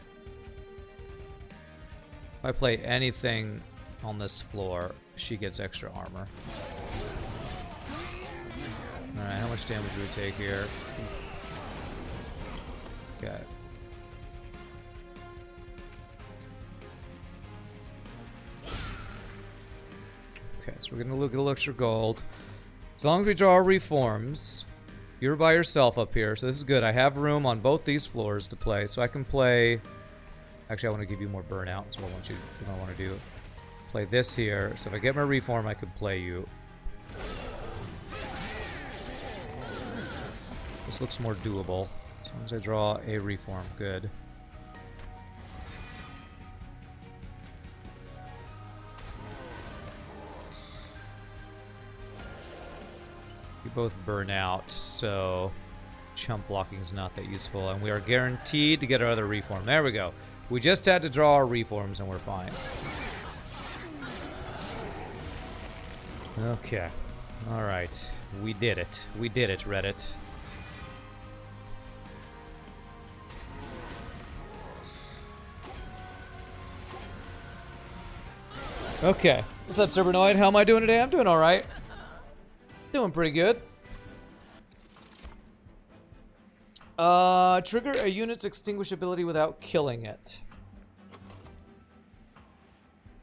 If I play anything on this floor, she gets extra armor. Alright, how much damage do we take here? Okay. Okay, so we're gonna look at extra gold. As long as we draw our reforms, you're by yourself up here, so this is good. I have room on both these floors to play, so I can play... Actually, I want to give you more burnout, so what I want to do. Play this here, so if I get my reform, I could play you. This looks more doable. As long as I draw a reform, good. You both burn out, so chump blocking is not that useful, and we are guaranteed to get our other reform. There we go. We just had to draw our reforms, and we're fine. Okay. Alright. We did it. We did it, Reddit. Okay. What's up, Turbonoid? How am I doing today? I'm doing alright. Doing pretty good. Trigger a unit's extinguishability without killing it.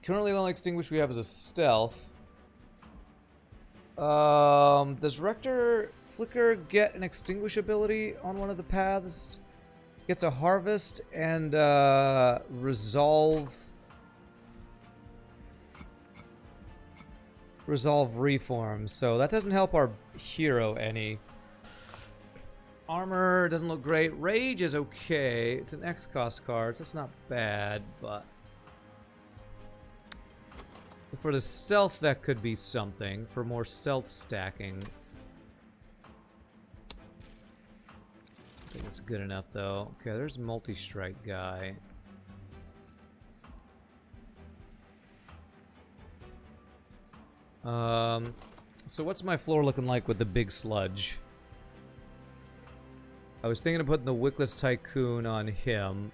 Currently the only extinguish we have is a stealth. Does Rector Flicker get an extinguishability on one of the paths? Gets a harvest and resolve reform, so that doesn't help our hero any. Armor doesn't look great. Rage is okay. It's an X cost card, so it's not bad, but for the stealth, that could be something. For more stealth stacking. I think it's good enough, though. Okay, there's multi-strike guy. So what's my floor looking like with the big sludge? I was thinking of putting the Wickless Tycoon on him.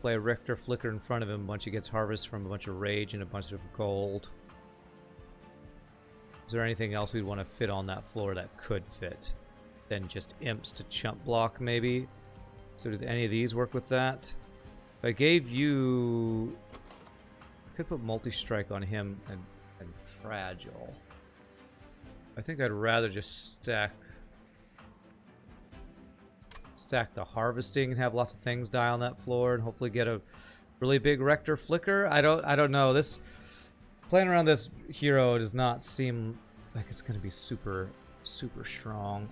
Play a Rector Flicker in front of him once he gets harvest from a bunch of rage and a bunch of gold. Is there anything else we'd want to fit on that floor that could fit? Then just imps to chump block, maybe? So did any of these work with that? If I gave you... I could put multi-strike on him and fragile. I think I'd rather just stack the harvesting and have lots of things die on that floor and hopefully get a really big Rector Flicker. I don't know. This playing around this hero does not seem like it's going to be super strong.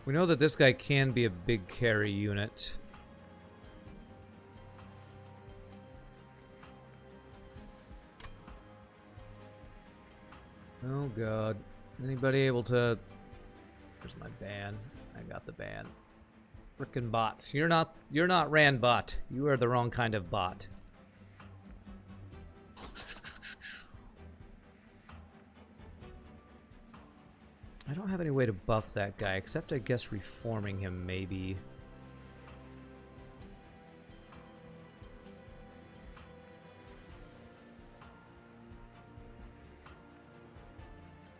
We know that this guy can be a big carry unit. Oh god. Anybody able to... Where's my ban? I got the ban. Frickin' bots. You're not Randbot. You are the wrong kind of bot. I don't have any way to buff that guy, except I guess reforming him, maybe.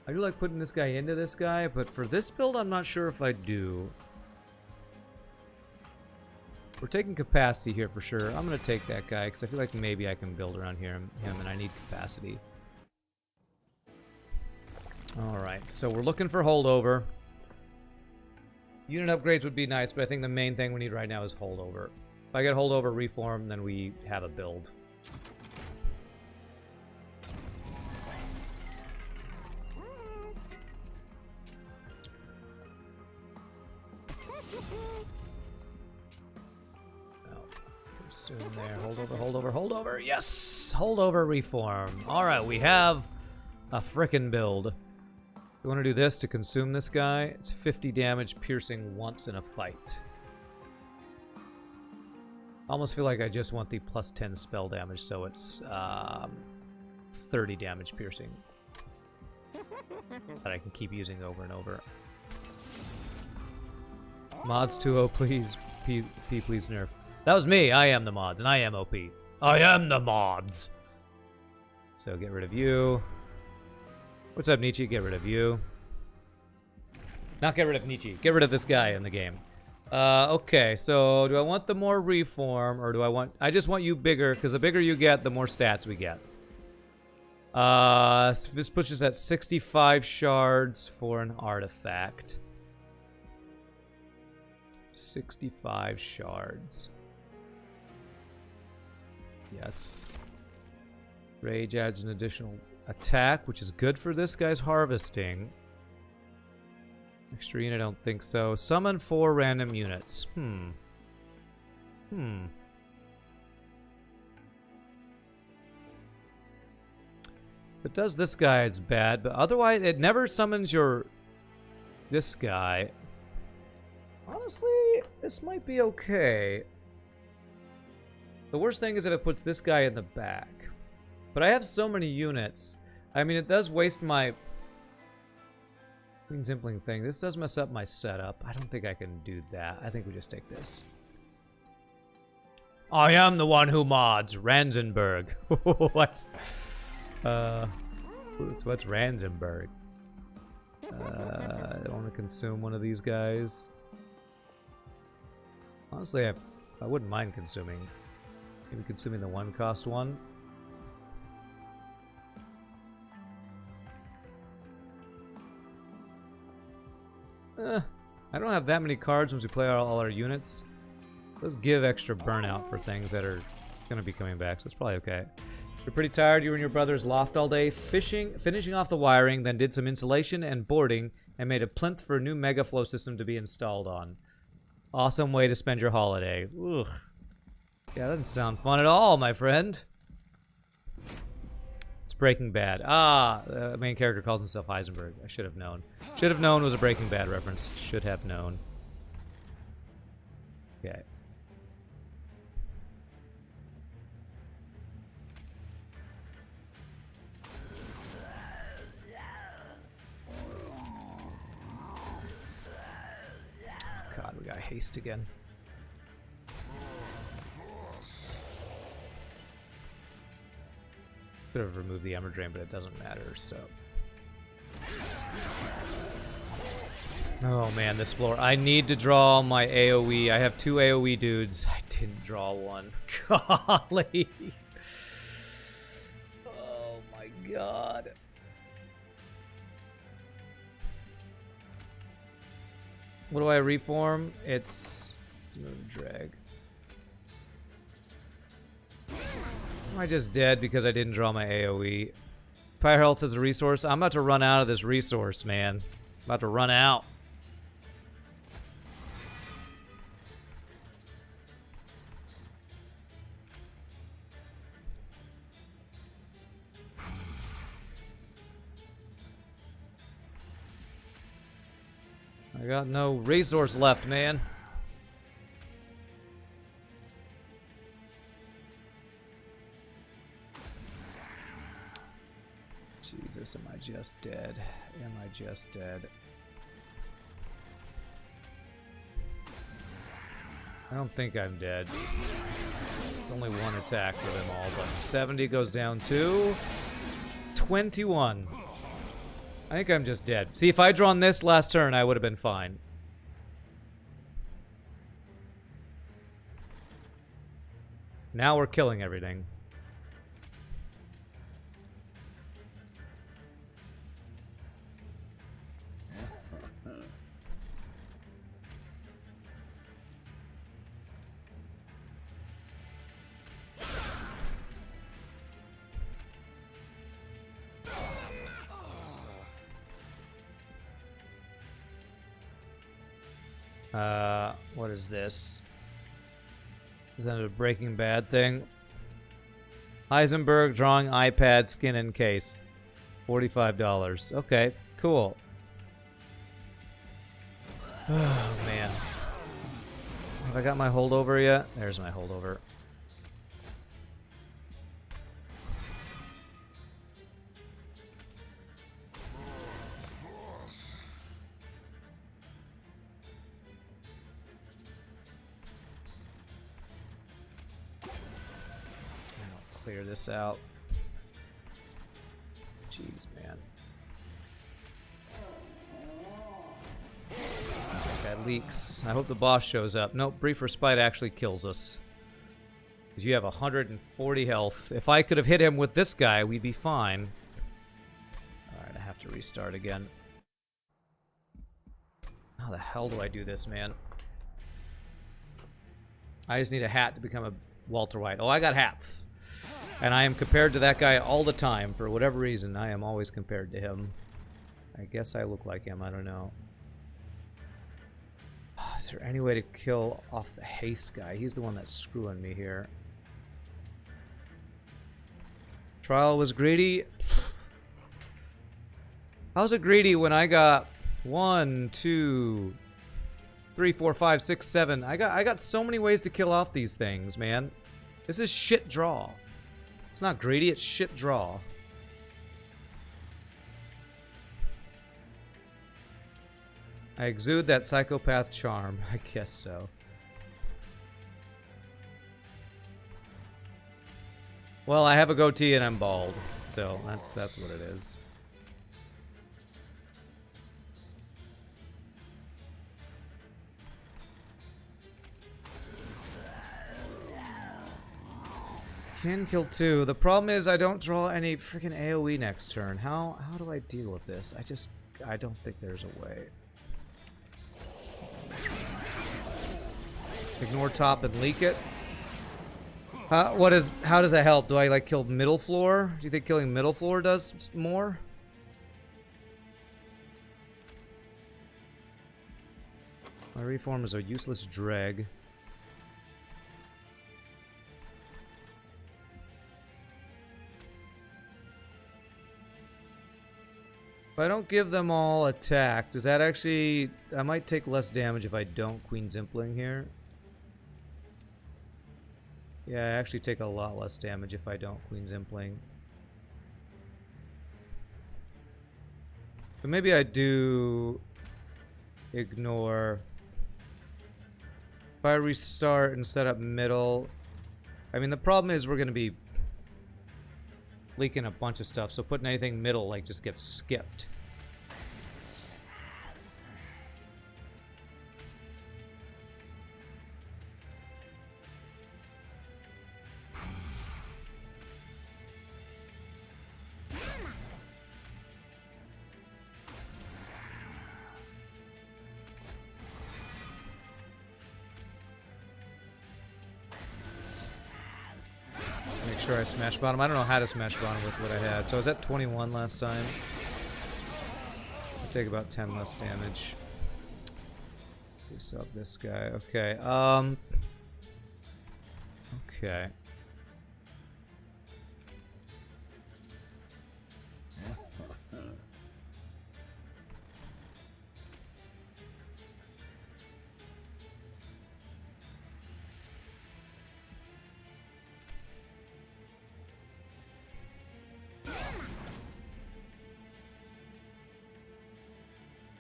I do like putting this guy into this guy, but for this build, I'm not sure if I do. We're taking capacity here for sure. I'm going to take that guy, because I feel like maybe I can build around him, and I need capacity. Alright, so we're looking for holdover. Unit upgrades would be nice, but I think the main thing we need right now is holdover. If I get holdover reform, then we have a build. Oh, consume there. Holdover. Yes! Holdover reform. Alright, we have a frickin' build. We want to do this to consume this guy. It's 50 damage piercing once in a fight. I almost feel like I just want the plus 10 spell damage, so it's 30 damage piercing. That I can keep using over and over. Mods 2-0, please. Please nerf. That was me. I am the mods, and I am OP. I am the mods. So get rid of you. What's up, Nietzsche? Get rid of you. Not get rid of Nietzsche. Get rid of this guy in the game. Okay, so do I want the more reform, or do I want... I just want you bigger, because the bigger you get, the more stats we get. So this pushes at 65 shards for an artifact. 65 shards. Yes. Rage adds an additional attack, which is good for this guy's harvesting. Extra unit, I don't think so. Summon 4 random units. If it does this guy, it's bad, but otherwise, it never summons this guy. Honestly, this might be okay. The worst thing is if it puts this guy in the back. But I have so many units. I mean, it does waste my Queen's Impling thing. This does mess up my setup. I don't think I can do that. I think we just take this. I am the one who mods. Ranzenberg. What's Ranzenberg? I don't want to consume one of these guys. Honestly, I wouldn't mind consuming. Maybe consuming the 1-cost one. I don't have that many cards once we play all our units. Those give extra burnout for things that are going to be coming back, so it's probably okay. You're pretty tired. You were in your brother's loft all day, finishing off the wiring, then did some insulation and boarding, and made a plinth for a new Megaflow system to be installed on. Awesome way to spend your holiday. Ugh. Yeah, that doesn't sound fun at all, my friend. It's Breaking Bad. Ah, the main character calls himself Heisenberg. I should have known. Should have known was a Breaking Bad reference. Should have known. Okay. God, we got haste again. Could have removed the Ember Drain, but it doesn't matter, so. Oh man, this floor. I need to draw my AoE. I have 2 AoE dudes. I didn't draw one. Golly. Oh my god. What do I reform? It's Moon Drag. Am I just dead because I didn't draw my AoE? Fire health is a resource. I'm about to run out of this resource, man. I'm about to run out. I got no resource left, man. Jesus, am I just dead? Am I just dead? I don't think I'm dead. There's only one attack for them all, but 70 goes down to 21. I think I'm just dead. See, if I'd drawn this last turn, I would have been fine. Now we're killing everything. What is this? Is that a Breaking Bad thing? Heisenberg drawing iPad skin and case. $45. Okay, cool. Oh, man. Have I got my holdover yet? There's my holdover. Clear this out. Jeez, man. That leaks. I hope the boss shows up. Nope, Brief Respite actually kills us. Because you have 140 health. If I could have hit him with this guy, we'd be fine. Alright, I have to restart again. How the hell do I do this, man? I just need a hat to become a Walter White. Oh, I got hats. And I am compared to that guy all the time. For whatever reason, I am always compared to him. I guess I look like him. I don't know. Is there any way to kill off the haste guy? He's the one that's screwing me here. Trial was greedy. How was it greedy when I got 1, 2, 3, 4, 5, 6, 7? I got so many ways to kill off these things, man. This is shit draw. It's not greedy, it's shit draw. I exude that psychopath charm. I guess so. Well, I have a goatee and I'm bald, so that's what it is. Can kill 2. The problem is I don't draw any freaking AoE next turn. How do I deal with this? I don't think there's a way. Ignore top and leak it. How does that help? Do I like kill middle floor? Do you think killing middle floor does more? My reform is a useless drag. If I don't give them all attack, does that actually... I might take less damage if I don't Queen Zimpling here. Yeah, I actually take a lot less damage if I don't Queen Zimpling. So maybe I do ignore... If I restart and set up middle... I mean, the problem is we're going to be leaking a bunch of stuff, so putting anything middle, like, just gets skipped. I smash bottom. I don't know how to smash bottom with what I had. So I was at 21 last time. I take about 10 less damage. Boost up this guy. Okay. Okay.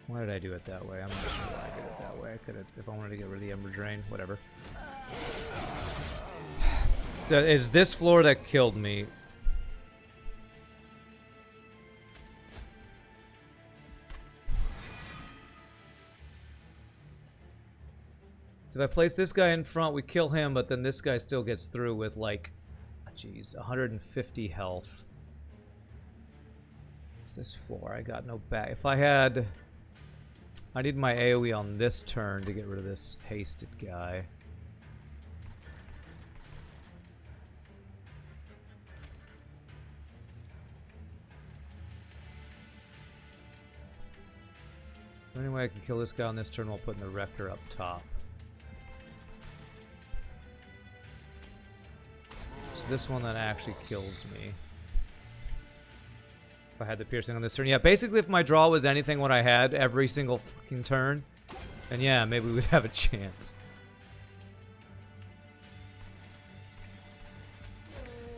Why did I do it that way? I'm not sure why I did it that way. I could have, if I wanted to get rid of the Ember Drain, whatever. Is this floor that killed me? So if I place this guy in front, we kill him, but then this guy still gets through with like, jeez, 150 health. What's this floor? I got no back. If I had... I need my AoE on this turn to get rid of this hasted guy. Anyway, I can kill this guy on this turn while putting the Rector up top. So this one then actually kills me. If I had the piercing on this turn. Yeah, basically if my draw was anything what I had every single fucking turn, then yeah, maybe we would have a chance.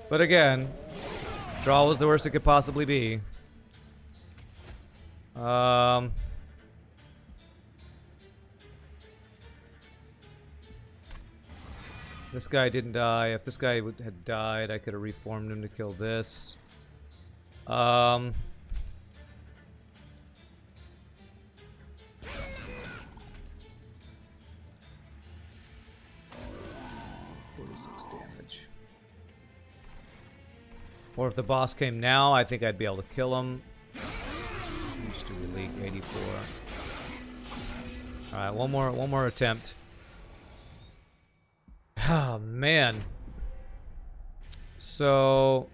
But again, draw was the worst it could possibly be. This guy didn't die. If this guy had died, I could have reformed him to kill this. 46 damage. Or if the boss came now, I think I'd be able to kill him. Just do leak 84. Alright, one more attempt. Oh man. So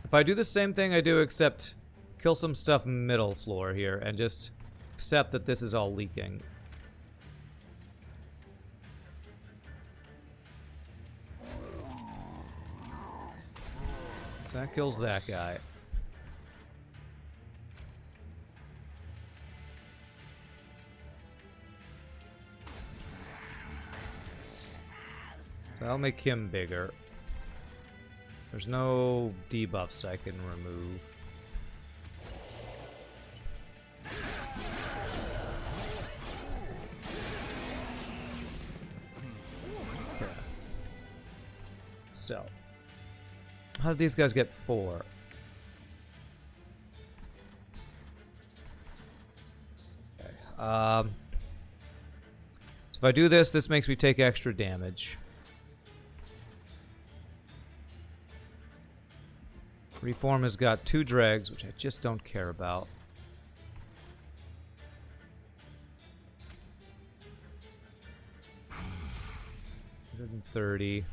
if I do the same thing I do, except kill some stuff middle floor here, and just accept that this is all leaking. So that kills that guy. So I'll make him bigger. There's no debuffs I can remove. Okay. So, how did these guys get 4? Okay. So if I do this, this makes me take extra damage. Reform has got 2 dregs, which I just don't care about. 130.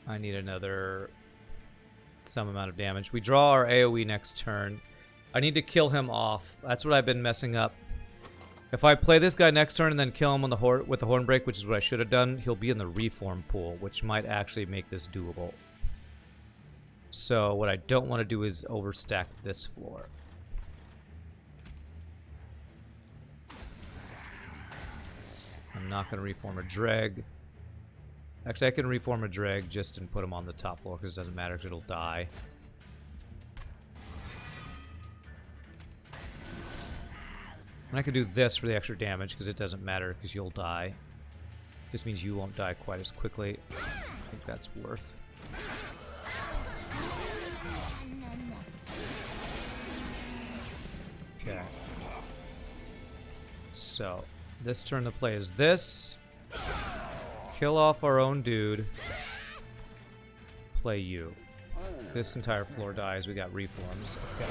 I need another some amount of damage. We draw our AoE next turn. I need to kill him off. That's what I've been messing up. If I play this guy next turn and then kill him on the with the Horn Break, which is what I should have done, he'll be in the reform pool, which might actually make this doable. So what I don't want to do is overstack this floor. I'm not going to reform a Dreg. Actually, I can reform a Dreg just and put him on the top floor because it doesn't matter because it'll die. And I can do this for the extra damage because it doesn't matter because you'll die. This means you won't die quite as quickly. I think that's worth. Okay. So, this turn the play is this. Kill off our own dude. Play you. This entire floor dies. We got reforms. Okay.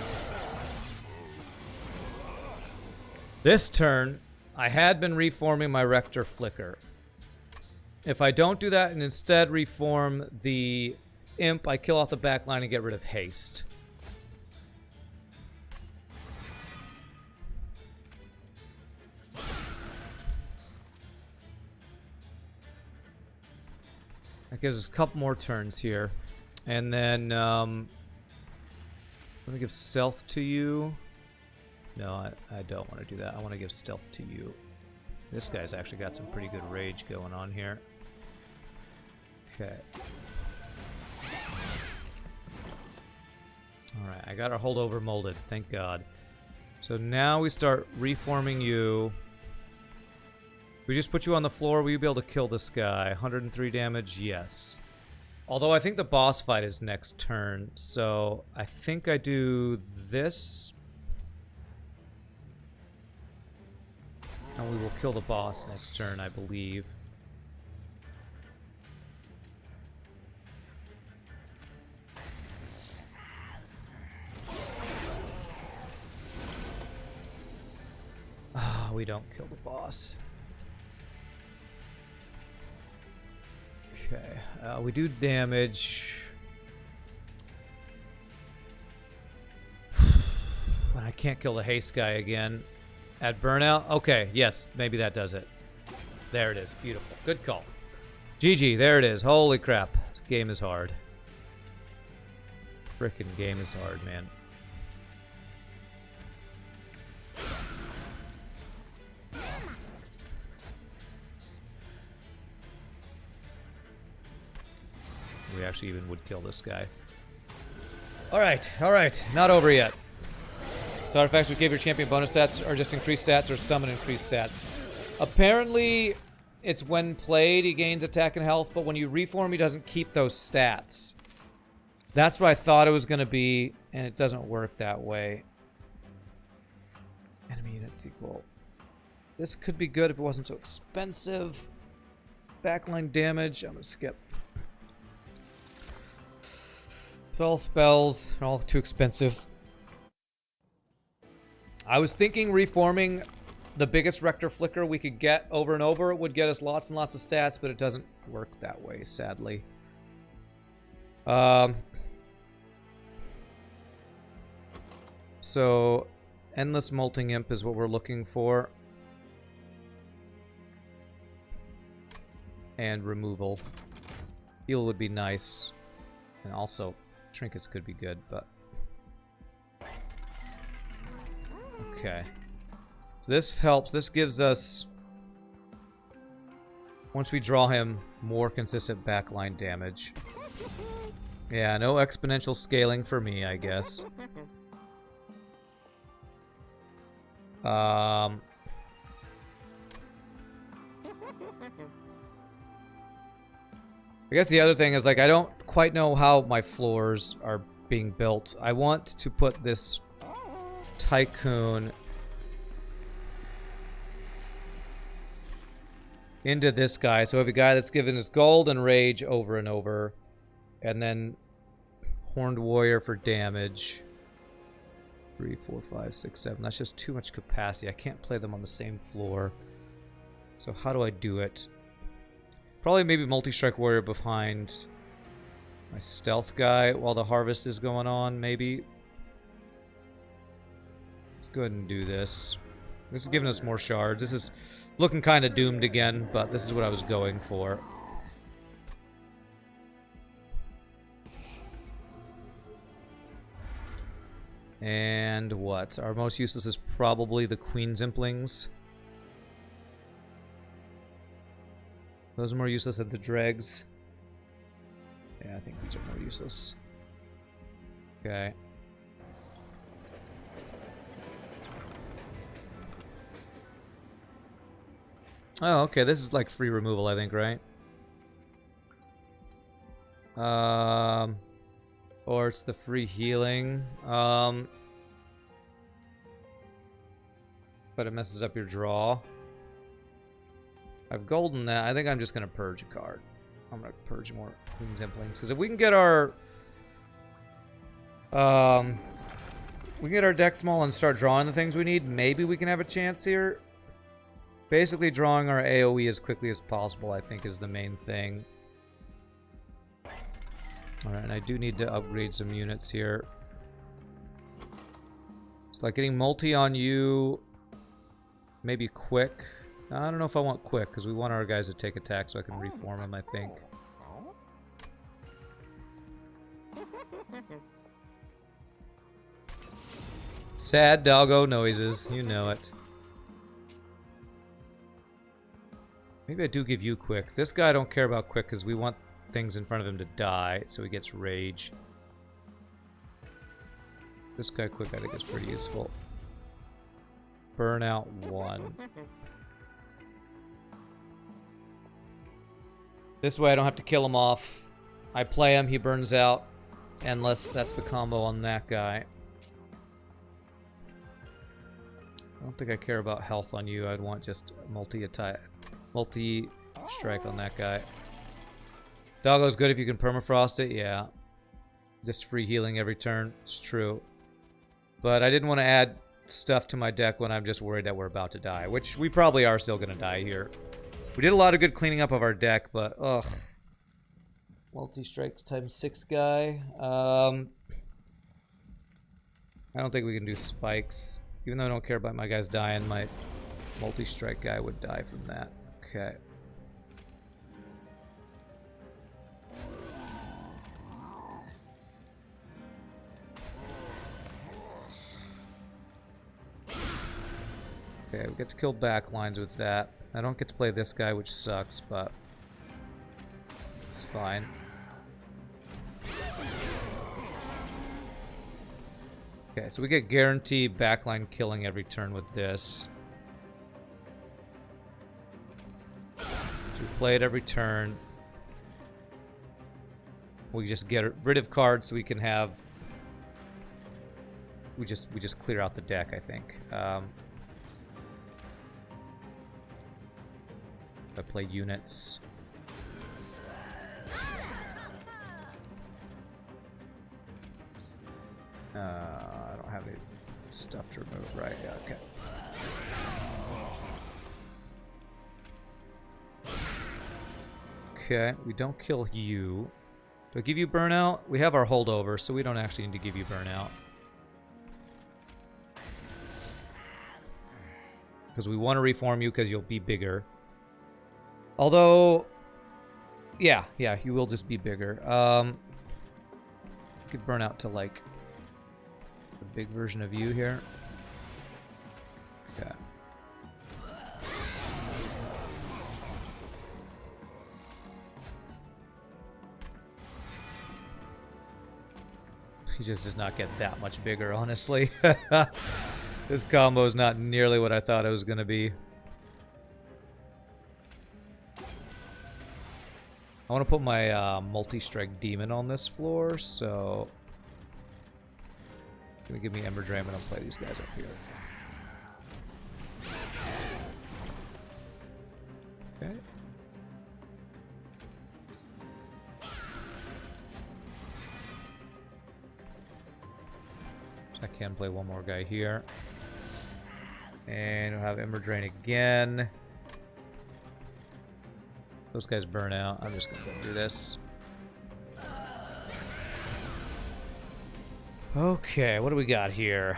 This turn, I had been reforming my Rector Flicker. If I don't do that and instead reform the Imp, I kill off the back line and get rid of haste. That gives us a couple more turns here. And then, let me give stealth to you. No, I don't want to do that. I want to give stealth to you. This guy's actually got some pretty good rage going on here. Okay. Alright, I got our holdover molded, thank God. So now we start reforming you. We just put you on the floor, will you be able to kill this guy? 103 damage, yes. Although I think the boss fight is next turn, so I think I do this. And we will kill the boss next turn, I believe. Ah, we don't kill the boss. Okay, we do damage. But I can't kill the haste guy again. At burnout? Okay, yes, maybe that does it. There it is. Beautiful. Good call. GG, there it is. Holy crap. This game is hard. Frickin' game is hard, man. We actually even would kill this guy. Alright, alright. Not over yet. So artifacts would give your champion bonus stats, or just increased stats, or summon increased stats. Apparently, it's when played, he gains attack and health, but when you reform, he doesn't keep those stats. That's what I thought it was going to be, and it doesn't work that way. Enemy units equal. This could be good if it wasn't so expensive. Backline damage, I'm going to skip. It's all spells, they're all too expensive. I was thinking reforming the biggest Rector Flicker we could get over and over would get us lots and lots of stats, but it doesn't work that way, sadly. So, Endless Molting Imp is what we're looking for. And removal. Heal would be nice. And also, trinkets could be good, but... Okay. So this helps. This gives us, once we draw him, more consistent backline damage. Yeah, no exponential scaling for me, I guess. I guess the other thing is, like, I don't quite know how my floors are being built. I want to put this Tycoon into this guy. So we have a guy that's given us gold and rage over and over. And then Horned Warrior for damage. 3, 4, 5, 6, 7. That's just too much capacity. I can't play them on the same floor. So how do I do it? Probably maybe multi-strike warrior behind my stealth guy while the harvest is going on, maybe. Let's go ahead and do this. This is giving us more shards. This is looking kind of doomed again, but this is what I was going for. And what? Our most useless is probably the Queen's Implings. Those are more useless than the dregs. Yeah, I think these are more useless. Okay. Oh, okay. This is like free removal, I think, right? Or it's the free healing. But it messes up your draw. I have golden now. I think I'm just gonna purge a card. I'm gonna purge more Queen's Implings. Because if we can get our deck small and start drawing the things we need, maybe we can have a chance here. Basically drawing our AoE as quickly as possible, I think, is the main thing. Alright, and I do need to upgrade some units here. It's like getting multi on you. Maybe quick. I don't know if I want quick, because we want our guys to take attack so I can reform them, I think. Sad doggo noises. You know it. Maybe I do give you quick. This guy I don't care about quick because we want things in front of him to die, so he gets rage. This guy quick I think is pretty useful. Burnout 1. This way I don't have to kill him off. I play him, he burns out. Unless that's the combo on that guy. I don't think I care about health on you. I'd want just multi-strike on that guy. Doggo's good if you can permafrost it, yeah. Just free healing every turn, it's true. But I didn't want to add stuff to my deck when I'm just worried that we're about to die, which we probably are still going to die here. We did a lot of good cleaning up of our deck, but ugh. Multi-strikes times 6 guy. I don't think we can do spikes. Even though I don't care about my guys dying, my multi-strike guy would die from that. Okay. Okay, we get to kill backlines with that. I don't get to play this guy, which sucks, but it's fine. Okay, so we get guaranteed backline killing every turn with this. So we play it every turn. We just get rid of cards so we can have. We just clear out the deck, I think. I play units. I don't have any stuff to remove, right? Yeah, okay. Okay, we don't kill you. Do I give you burnout? We have our holdover, so we don't actually need to give you burnout. Because we want to reform you because you'll be bigger. Although, yeah, you will just be bigger. Could burn out to like the big version of you here. Okay. He just does not get that much bigger, honestly. This combo is not nearly what I thought it was going to be. I want to put my multi-strike demon on this floor, so it's gonna give me Ember Drain, and I'll play these guys up here. Okay. So I can play one more guy here. And we'll have Ember Drain again. Those guys burn out. I'm just going to go do this. Okay, what do we got here?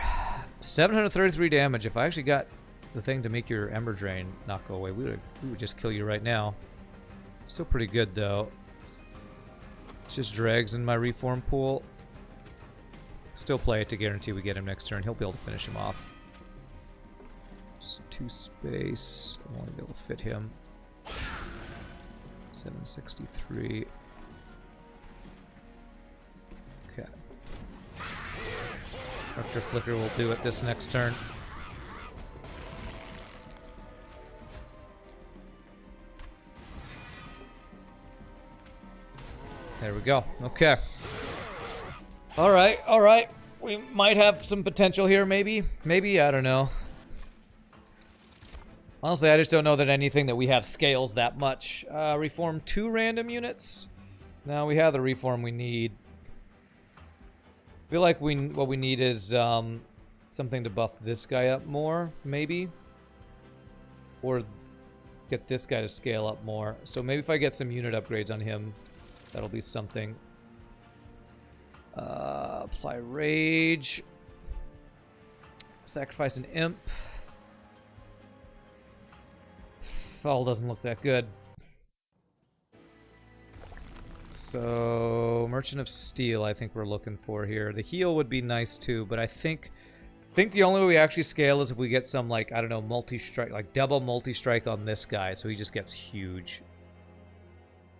733 damage. If I actually got the thing to make your Ember Drain not go away, we would just kill you right now. Still pretty good, though. It's just Dregs in my reform pool. Still play it to guarantee we get him next turn. He'll be able to finish him off. It's 2 space. I want to be able to fit him. 763. Okay. Structure Flicker will do it this next turn. There we go. Okay. Alright, alright. We might have some potential here, maybe. Maybe, I don't know. Honestly, I just don't know that anything that we have scales that much. Reform 2 random units? No, we have the reform we need. I feel like what we need is something to buff this guy up more, maybe. Or get this guy to scale up more. So maybe if I get some unit upgrades on him, that'll be something. Apply Rage. Sacrifice an Imp. Fall doesn't look that good. So, Merchant of Steel I think we're looking for here. The heal would be nice too, but I think the only way we actually scale is if we get some, like, I don't know, multi-strike, like double multi-strike on this guy, so he just gets huge.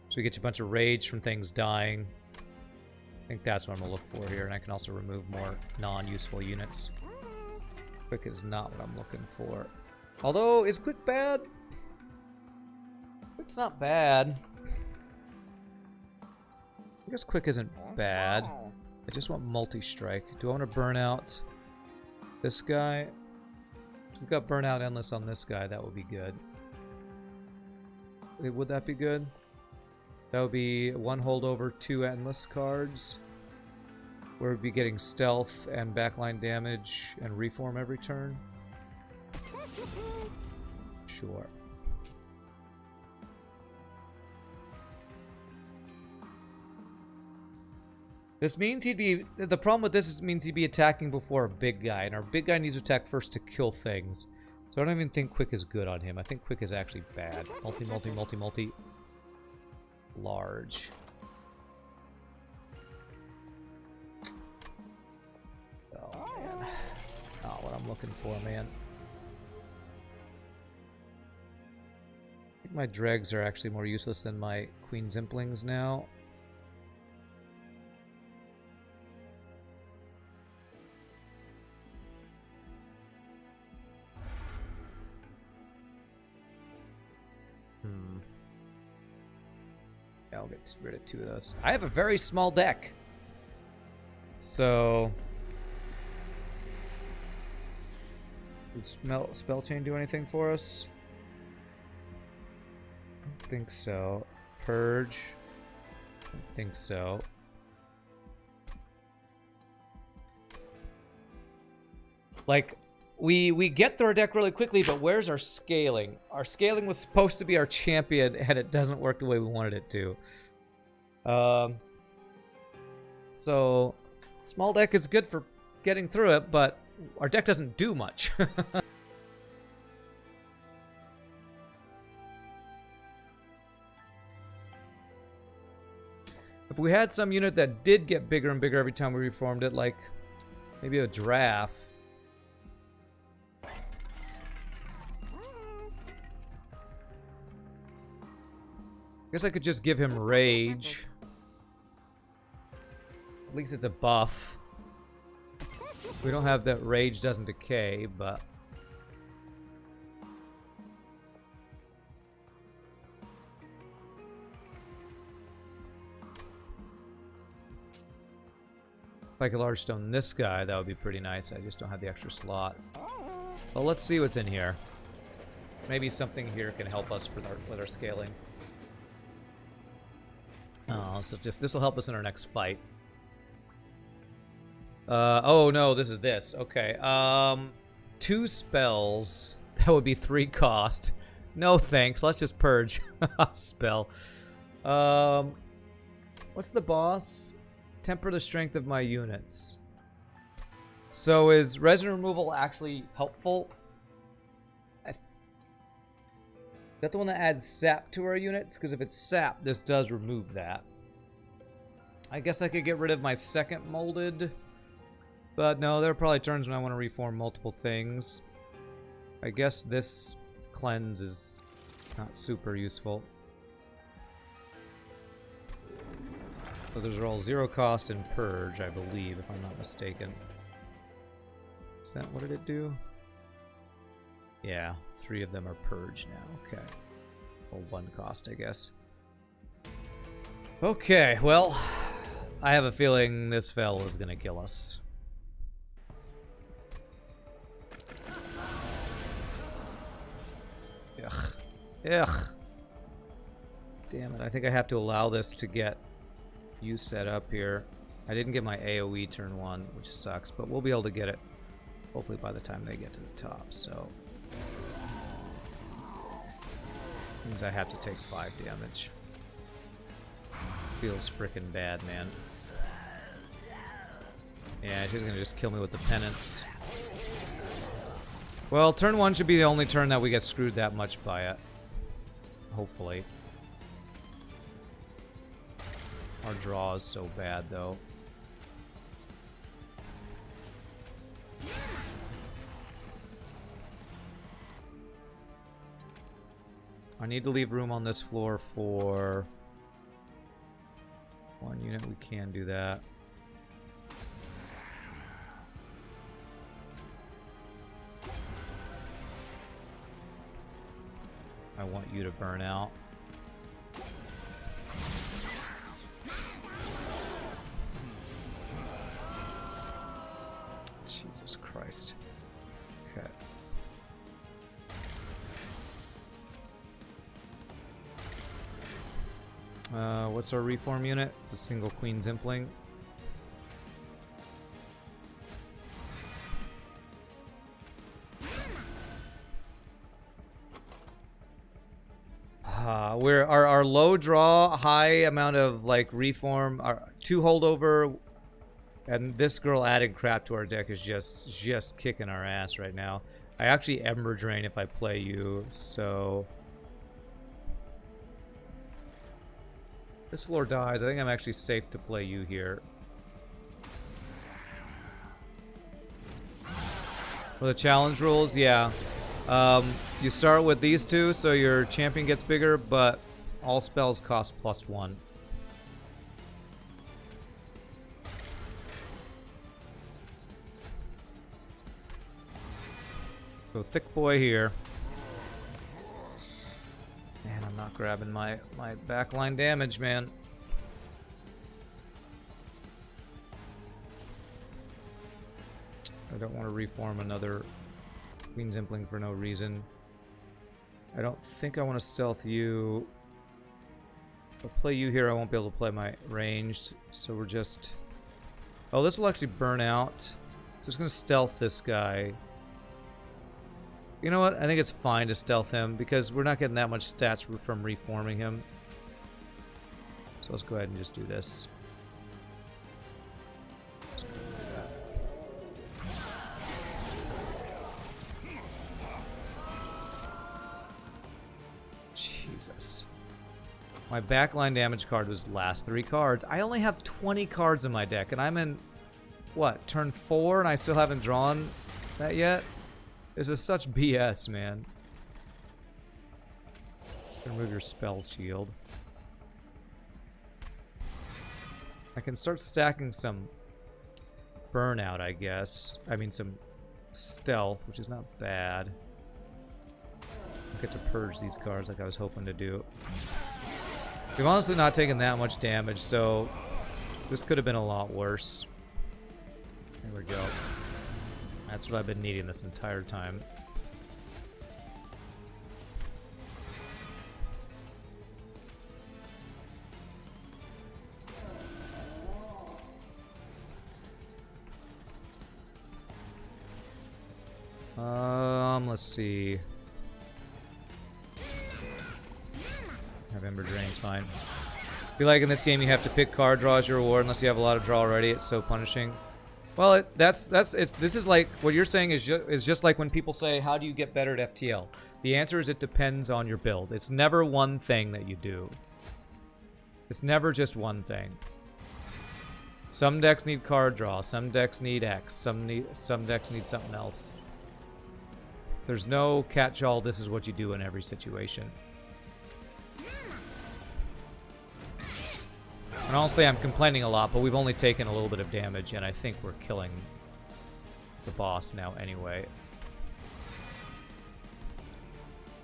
So we get you a bunch of rage from things dying. I think that's what I'm gonna look for here, and I can also remove more non-useful units. Quick is not what I'm looking for. Although, is Quick bad? It's not bad. I guess Quick isn't bad. I just want multi-strike. Do I want to burn out this guy? We've got burnout endless on this guy. That would be good. Wait, would that be good? That would be 1 holdover, 2 endless cards. Where we'd be getting stealth and backline damage and reform every turn. Sure. This means he'd be... The problem with this is means he'd be attacking before a big guy, and our big guy needs to attack first to kill things. So I don't even think Quick is good on him. I think Quick is actually bad. Multi, multi, multi, multi. Large. Oh, man. Not what I'm looking for, man. I think my Dregs are actually more useless than my Queen Zimplings now. I'll get rid of 2 of those. I have a very small deck. So... Did Spell Chain do anything for us? I don't think so. Purge? I don't think so. Like... We get through our deck really quickly, but where's our scaling? Our scaling was supposed to be our champion, and it doesn't work the way we wanted it to. So, small deck is good for getting through it, but our deck doesn't do much. If we had some unit that did get bigger and bigger every time we reformed it, like maybe a Giraffe. I guess I could just give him Rage. At least it's a buff. We don't have that Rage doesn't decay, but... If I could large stone this guy, that would be pretty nice. I just don't have the extra slot. Well, let's see what's in here. Maybe something here can help us with our scaling. Oh, so this will help us in our next fight. Oh no, this is this. Okay. 2 spells. That would be 3 cost. No thanks. Let's just purge a spell. What's the boss? Temper the strength of my units. So is resin removal actually helpful? Is that the one that adds sap to our units? Because if it's sap, this does remove that. I guess I could get rid of my second molded. But no, there are probably turns when I want to reform multiple things. I guess this cleanse is not super useful. So those are all 0 cost and purge, I believe, if I'm not mistaken. Is that what did it do? Yeah, 3 of them are purge now. Okay. Well, 1 cost, I guess. Okay, well, I have a feeling this fell is gonna kill us. Ugh. Ugh. Damn it, I think I have to allow this to get you set up here. I didn't get my AoE turn 1, which sucks, but we'll be able to get it hopefully by the time they get to the top, so. Means I have to take 5 damage. Feels frickin' bad, man. Yeah, she's gonna just kill me with the penance. Well, turn 1 should be the only turn that we get screwed that much by it. Hopefully. Our draw is so bad, though. I need to leave room on this floor for 1 unit. We can do that. I want you to burn out. Jesus Christ. Okay. What's our reform unit? It's a single Queen's Impling. We're our low draw, high amount of like reform, our 2 holdover, and this girl adding crap to our deck is just kicking our ass right now. I actually Ember Drain if I play you, so this floor dies. I think I'm actually safe to play you here. For the challenge rules, yeah. You start with these 2, so your champion gets bigger, but all spells cost +1. So thick boy here. Man, I'm not grabbing my backline damage, man. I don't want to reform another Queen's Impling for no reason. I don't think I want to stealth you. If I play you here, I won't be able to play my ranged, so we're just... Oh, this will actually burn out. Just gonna stealth this guy. You know what? I think it's fine to stealth him because we're not getting that much stats from reforming him. So let's go ahead and just do this. Jesus. My backline damage card was the last 3 cards. I only have 20 cards in my deck, and I'm in, what, turn 4, and I still haven't drawn that yet? This is such BS, man. Remove your spell shield. I can start stacking some burnout, I guess. I mean, some stealth, which is not bad. I get to purge these cards like I was hoping to do. We've honestly not taken that much damage, so this could have been a lot worse. There we go. That's what I've been needing this entire time. Let's see. Have Ember Drain's fine. I feel like in this game you have to pick card draw as your reward unless you have a lot of draw already. It's so punishing. Well, this is like what you're saying is just like when people say, how do you get better at FTL? The answer is it depends on your build. It's never one thing that you do. It's never just one thing. Some decks need card draw, some decks need X, some decks need something else. There's no catch-all, this is what you do in every situation. And honestly, I'm complaining a lot, but we've only taken a little bit of damage, and I think we're killing the boss now anyway.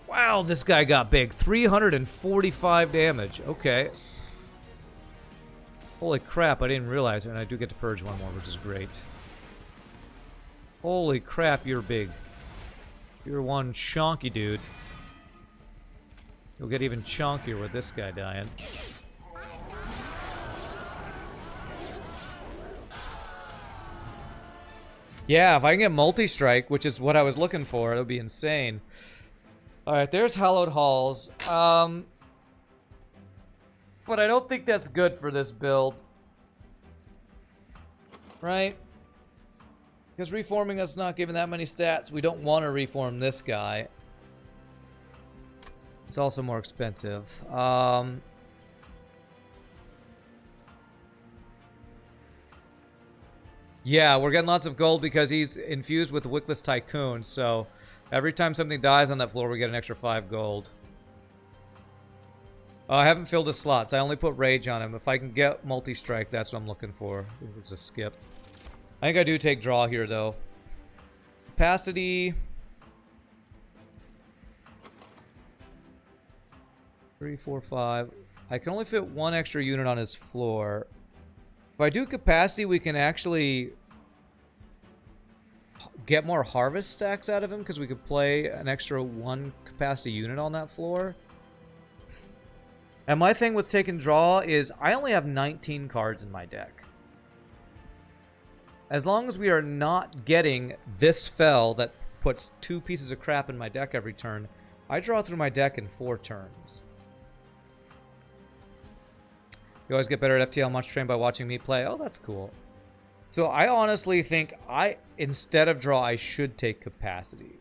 Wow, this guy got big. 345 damage. Okay. Holy crap, I didn't realize it, and I do get to purge one more, which is great. Holy crap, you're big. You're one chonky dude. You'll get even chonkier with this guy dying. Yeah, if I can get multi-strike, which is what I was looking for, it would be insane. Alright, there's Hallowed Halls. But I don't think that's good for this build. Right? Because reforming us not giving that many stats, we don't want to reform this guy. It's also more expensive. Yeah, we're getting lots of gold because he's infused with Wickless Tycoon, so every time something dies on that floor, we get an extra 5 gold. I haven't filled his slots. I only put Rage on him. If I can get Multi-Strike, that's what I'm looking for. It's a skip. I think I do take draw here, though. Capacity. 3, 4, 5. I can only fit one extra unit on his floor. If I do capacity, we can actually get more harvest stacks out of him because we could play an extra 1 capacity unit on that floor. And my thing with taking draw is I only have 19 cards in my deck. As long as we are not getting this fell that puts 2 pieces of crap in my deck every turn, I draw through my deck in 4 turns. You always get better at FTL Monster Train by watching me play. Oh, that's cool. So I honestly think instead of draw, I should take capacity.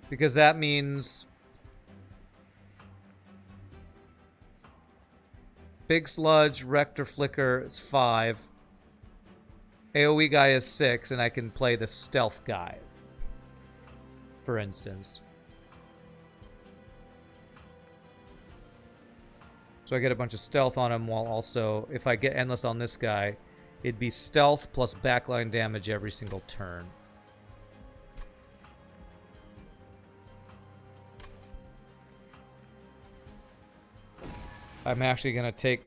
Because that means Big Sludge, Rector Flicker is 5. AoE guy is 6, and I can play the stealth guy, for instance. So I get a bunch of stealth on him while also, if I get endless on this guy, it'd be stealth plus backline damage every single turn. I'm actually going to take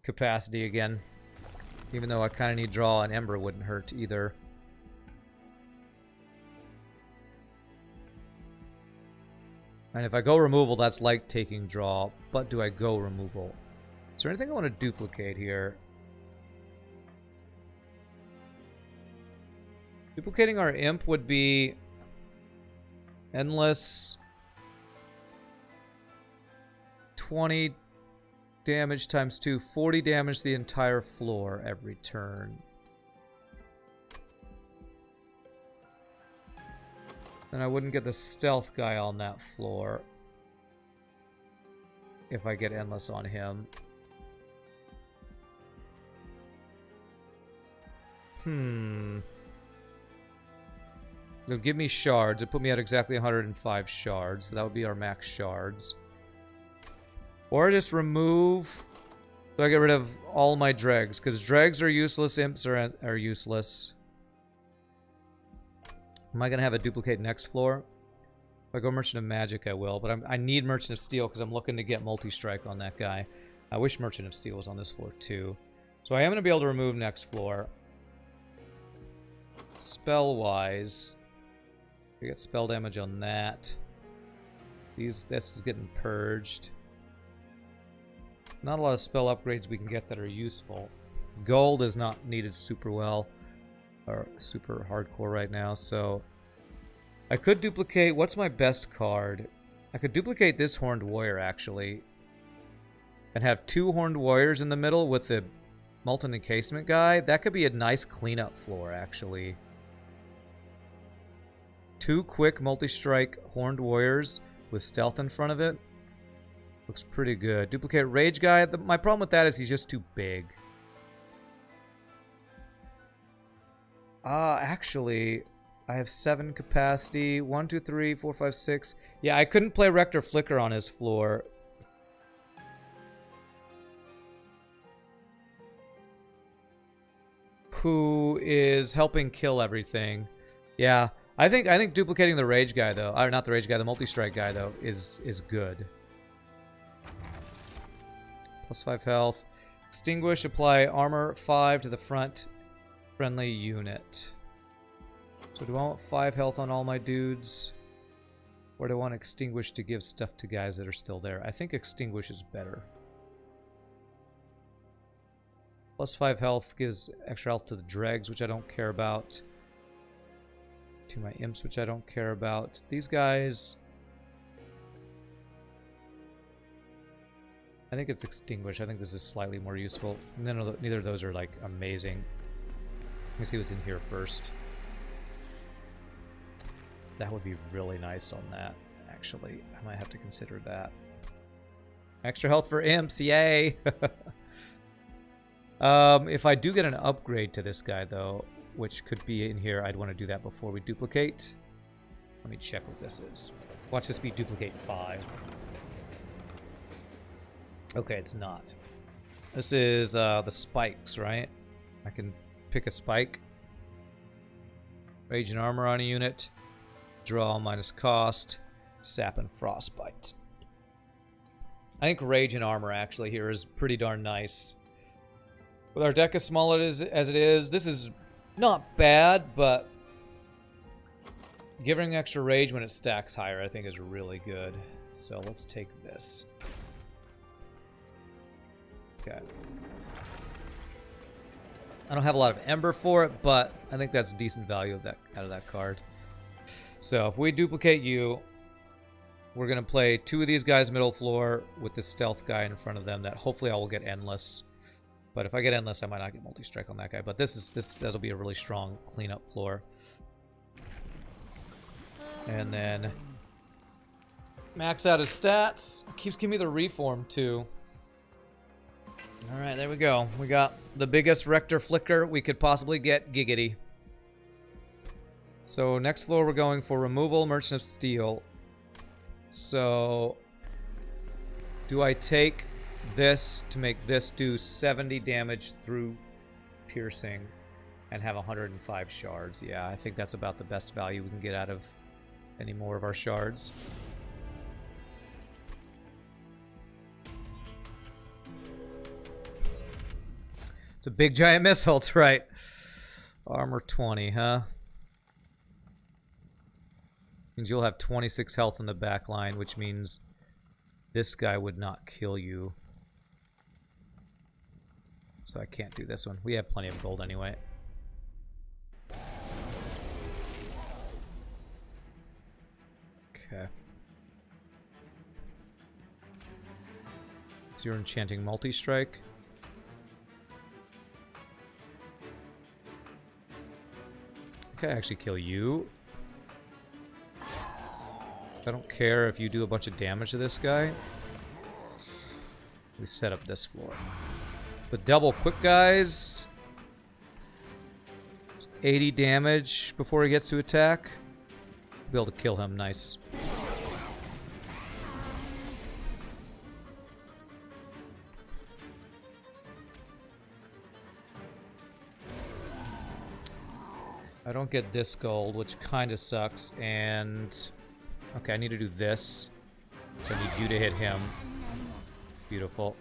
capacity again. Even though I kind of need draw, and Ember wouldn't hurt either. And if I go removal, that's like taking draw. But do I go removal? Is there anything I want to duplicate here? Duplicating our imp would be endless 20 damage times 2, 40 damage to the entire floor every turn. Then I wouldn't get the stealth guy on that floor if I get endless on him. They'll give me shards. It put me at exactly 105 shards. So that would be our max shards. Or just remove... So I get rid of all my dregs. Because dregs are useless, imps are useless. Am I going to have a duplicate next floor? If I go Merchant of Magic, I will. But I need Merchant of Steel because I'm looking to get multi-strike on that guy. I wish Merchant of Steel was on this floor too. So I am going to be able to remove next floor. Spell-wise, I get spell damage on that. This is getting purged. Not a lot of spell upgrades we can get that are useful. Gold is not needed super well. are super hardcore right now, so I could duplicate. What's my best card? I could duplicate this Horned Warrior, actually, and have 2 Horned Warriors in the middle with the Molten Encasement guy. That could be a nice cleanup floor, actually. 2 quick multi-strike Horned Warriors with stealth in front of it. Looks pretty good. Duplicate Rage guy. My problem with that is he's just too big. Actually, I have 7 capacity. 1, 2, 3, 4, 5, 6. Yeah, I couldn't play Rector Flicker on his floor. Who is helping kill everything. Yeah, I think duplicating the Rage guy, though, or not the Rage guy, the multi-strike guy, though, is good. +5 health. Extinguish, apply armor 5 to the front friendly unit. So do I want 5 health on all my dudes? Or do I want Extinguish to give stuff to guys that are still there? I think Extinguish is better. +5 health gives extra health to the dregs, which I don't care about. To my imps, which I don't care about. These guys... I think it's Extinguish. I think this is slightly more useful. Neither of those are, like, amazing. Let me see what's in here first. That would be really nice on that, actually. I might have to consider that. Extra health for imps, yay! If I do get an upgrade to this guy, though, which could be in here, I'd want to do that before we duplicate. Let me check what this is. Watch this be duplicate 5. Okay, it's not. This is the spikes, right? I can pick a spike. Rage and armor on a unit. Draw minus cost. Sap and frostbite. I think rage and armor actually here is pretty darn nice. With our deck as small as it is, this is not bad, but giving extra rage when it stacks higher I think is really good. So let's take this. Okay. I don't have a lot of Ember for it, but I think that's decent value out of that card. So if we duplicate you, we're going to play 2 of these guys middle floor with the stealth guy in front of them that hopefully I will get endless. But if I get endless, I might not get multi-strike on that guy. But that'll be a really strong cleanup floor. And then max out his stats. Keeps giving me the reform too. Alright, there we go. We got the biggest Rector Flicker we could possibly get, Giggity. So next floor we're going for removal, Merchant of Steel. So do I take this to make this do 70 damage through piercing and have 105 shards? Yeah, I think that's about the best value we can get out of any more of our shards. It's a big giant missile, that's right. Armor 20, huh? Means you'll have 26 health in the back line, which means this guy would not kill you. So I can't do this one. We have plenty of gold anyway. Okay. So you're enchanting multi-strike. Okay, I actually kill you. I don't care if you do a bunch of damage to this guy. We set up this floor. The double quick guys. 80 damage before he gets to attack. Be able to kill him, nice. I don't get this gold, which kind of sucks, and... Okay, I need to do this. So I need you to hit him. Beautiful.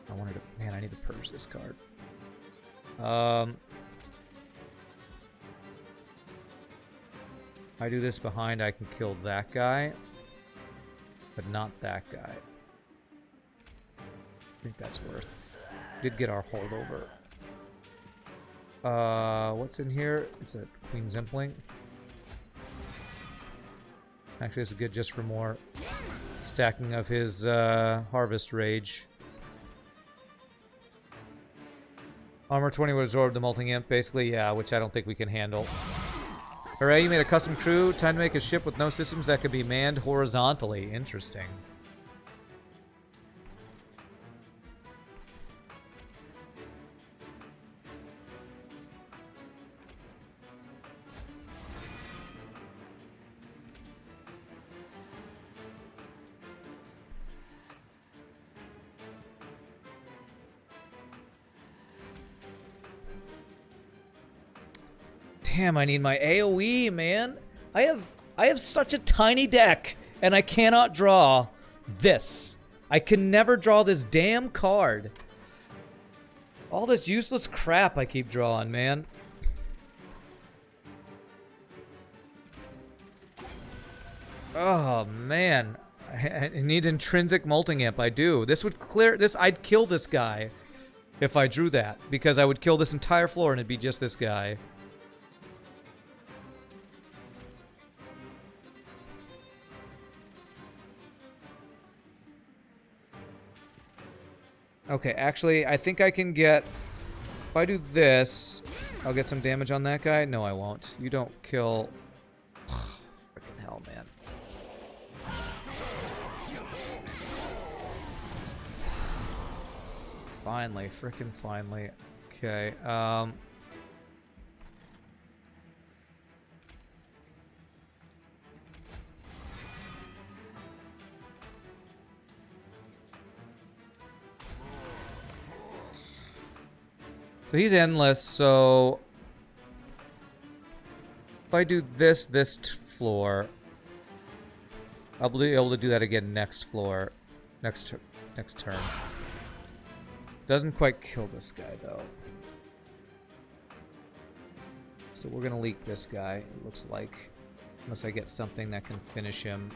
I wanted to... Man, I need to purge this card. I do this behind, I can kill that guy. But not that guy. I think that's worth. Did get our holdover. What's in here? It's a Queen Zimpling. Actually, this is good just for more stacking of his Harvest Rage. Armor 20 would absorb the Molting Imp, basically, yeah, which I don't think we can handle. Hooray, you made a custom crew. Time to make a ship with no systems that can be manned horizontally. Interesting. Damn, I need my AoE, man. I have such a tiny deck, and I cannot draw this. I can never draw this damn card. All this useless crap I keep drawing, man. Oh, man. I need intrinsic Molting Imp. I do. This would clear this. I'd kill this guy if I drew that, because I would kill this entire floor and it'd be just this guy. Okay, actually, I think I can get... If I do this, I'll get some damage on that guy. No, I won't. You don't kill... Freaking hell, man. Finally, freaking finally. Okay, so he's endless, so if I do this floor, I'll be able to do that again next floor, next turn. Doesn't quite kill this guy, though. So we're gonna leak this guy, it looks like. Unless I get something that can finish him.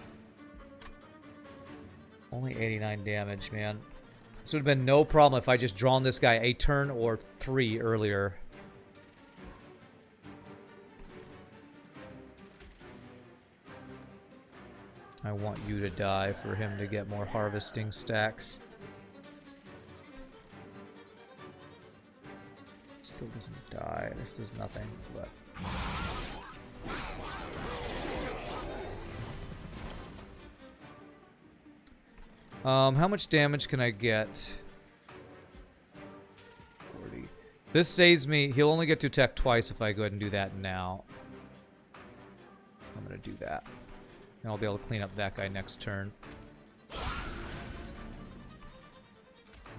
Only 89 damage, man. This would have been no problem if I just drawn this guy a turn or 3 earlier. I want you to die for him to get more harvesting stacks. Still doesn't die. This does nothing, but... how much damage can I get? 40. This saves me. He'll only get to attack twice if I go ahead and do that now. I'm gonna do that. And I'll be able to clean up that guy next turn.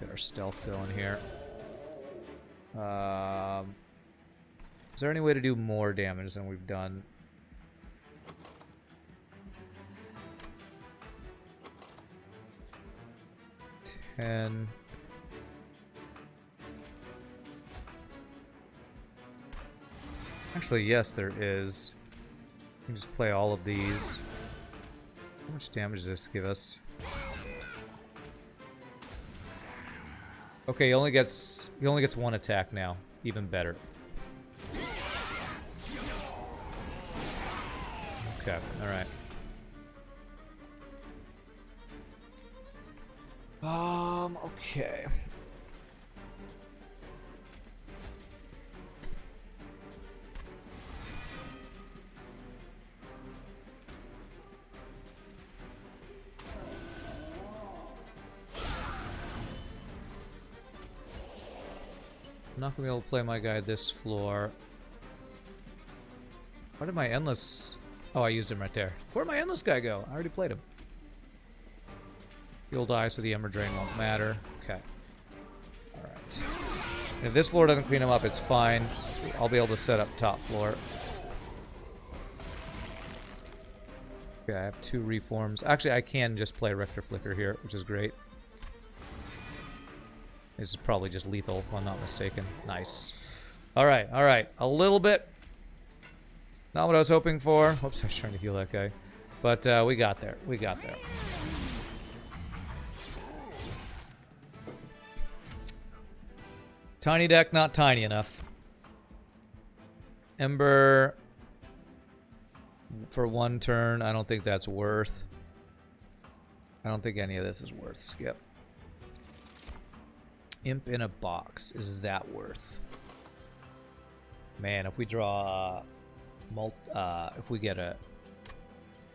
Get our stealth going here. Is there any way to do more damage than we've done? And actually, yes, there is. You can just play all of these. How much damage does this give us? Okay, he only gets 1 attack now. Even better. Okay, alright. Okay. I'm not gonna be able to play my guy this floor. Where did my endless... Oh, I used him right there. Where'd my endless guy go? I already played him. He'll die, so the Ember Drain won't matter. Okay. Alright. If this floor doesn't clean him up, it's fine. I'll be able to set up top floor. Okay, I have 2 reforms. Actually, I can just play Rector Flicker here, which is great. This is probably just lethal, if I'm not mistaken. Nice. Alright, alright. A little bit. Not what I was hoping for. Whoops, I was trying to heal that guy. But we got there. We got there. Tiny deck, not tiny enough. Ember for 1 turn. I don't think that's worth. I don't think any of this is worth. Skip. Imp in a box. Is that worth? Man, if we draw if we get a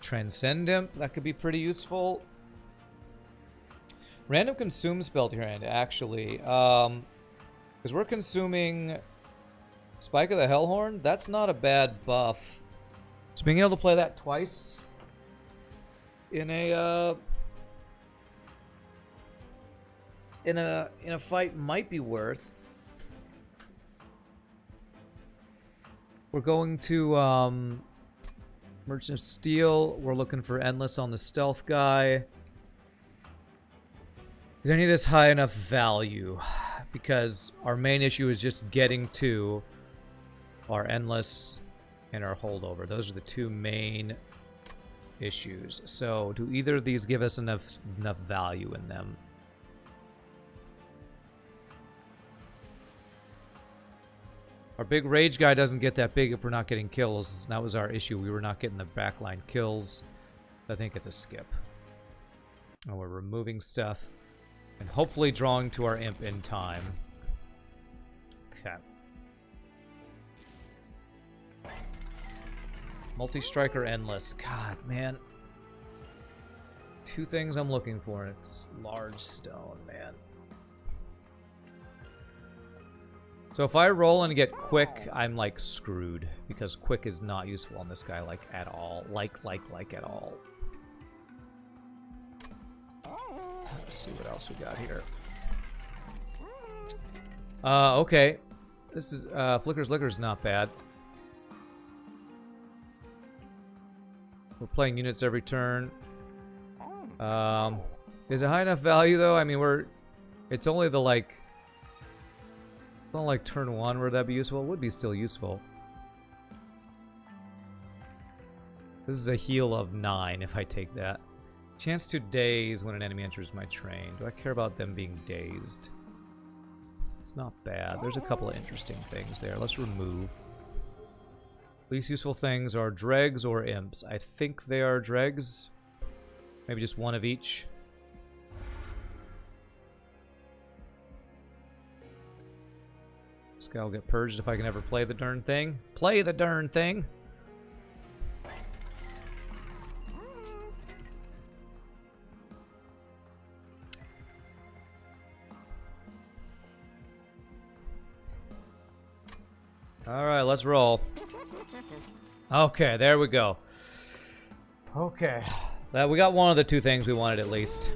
Transcend Imp, that could be pretty useful. Random consume spell to your hand, actually. Because we're consuming Spike of the Hellhorn. That's not a bad buff. So being able to play that twice in a in a fight might be worth. We're going to Merchant of Steel. We're looking for Endless on the stealth guy. Is any of this high enough value? Because our main issue is just getting to our Endless and our Holdover. Those are the 2 main issues. So do either of these give us enough value in them? Our big rage guy doesn't get that big if we're not getting kills. That was our issue. We were not getting the backline kills. I think it's a skip. And we're removing stuff. And hopefully drawing to our imp in time. Okay. Multi-striker Endless. God, man. 2 things I'm looking for. It's large stone, man. So if I roll and get quick, I'm like screwed. Because quick is not useful on this guy like at all. Like at all. Let's see what else we got here. Okay. This is Flicker's Liquor's not bad. We're playing units every turn. Is it high enough value though? I mean, it's only the like. It's not like turn 1 where that'd be useful. It would be still useful. This is a heal of 9 if I take that. Chance to daze when an enemy enters my train. Do I care about them being dazed? It's not bad. There's a couple of interesting things there. Let's remove. Least useful things are dregs or imps. I think they are dregs. Maybe just 1 of each. This guy will get purged if I can ever play the darn thing. Play the darn thing! Alright, let's roll. Okay, there we go. Okay. We got one of the 2 things we wanted at least.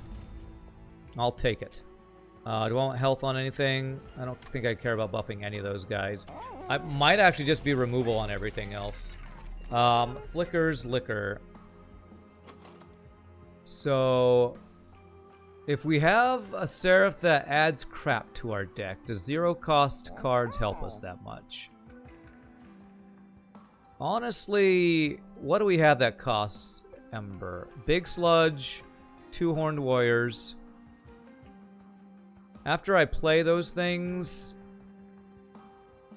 I'll take it. Do I want health on anything? I don't think I care about buffing any of those guys. I might actually just be removal on everything else. Flicker's Liquor. So, if we have a Seraph that adds crap to our deck, does 0 cost cards help us that much? Honestly, what do we have that costs Ember? Big Sludge, 2 Horned Warriors. After I play those things,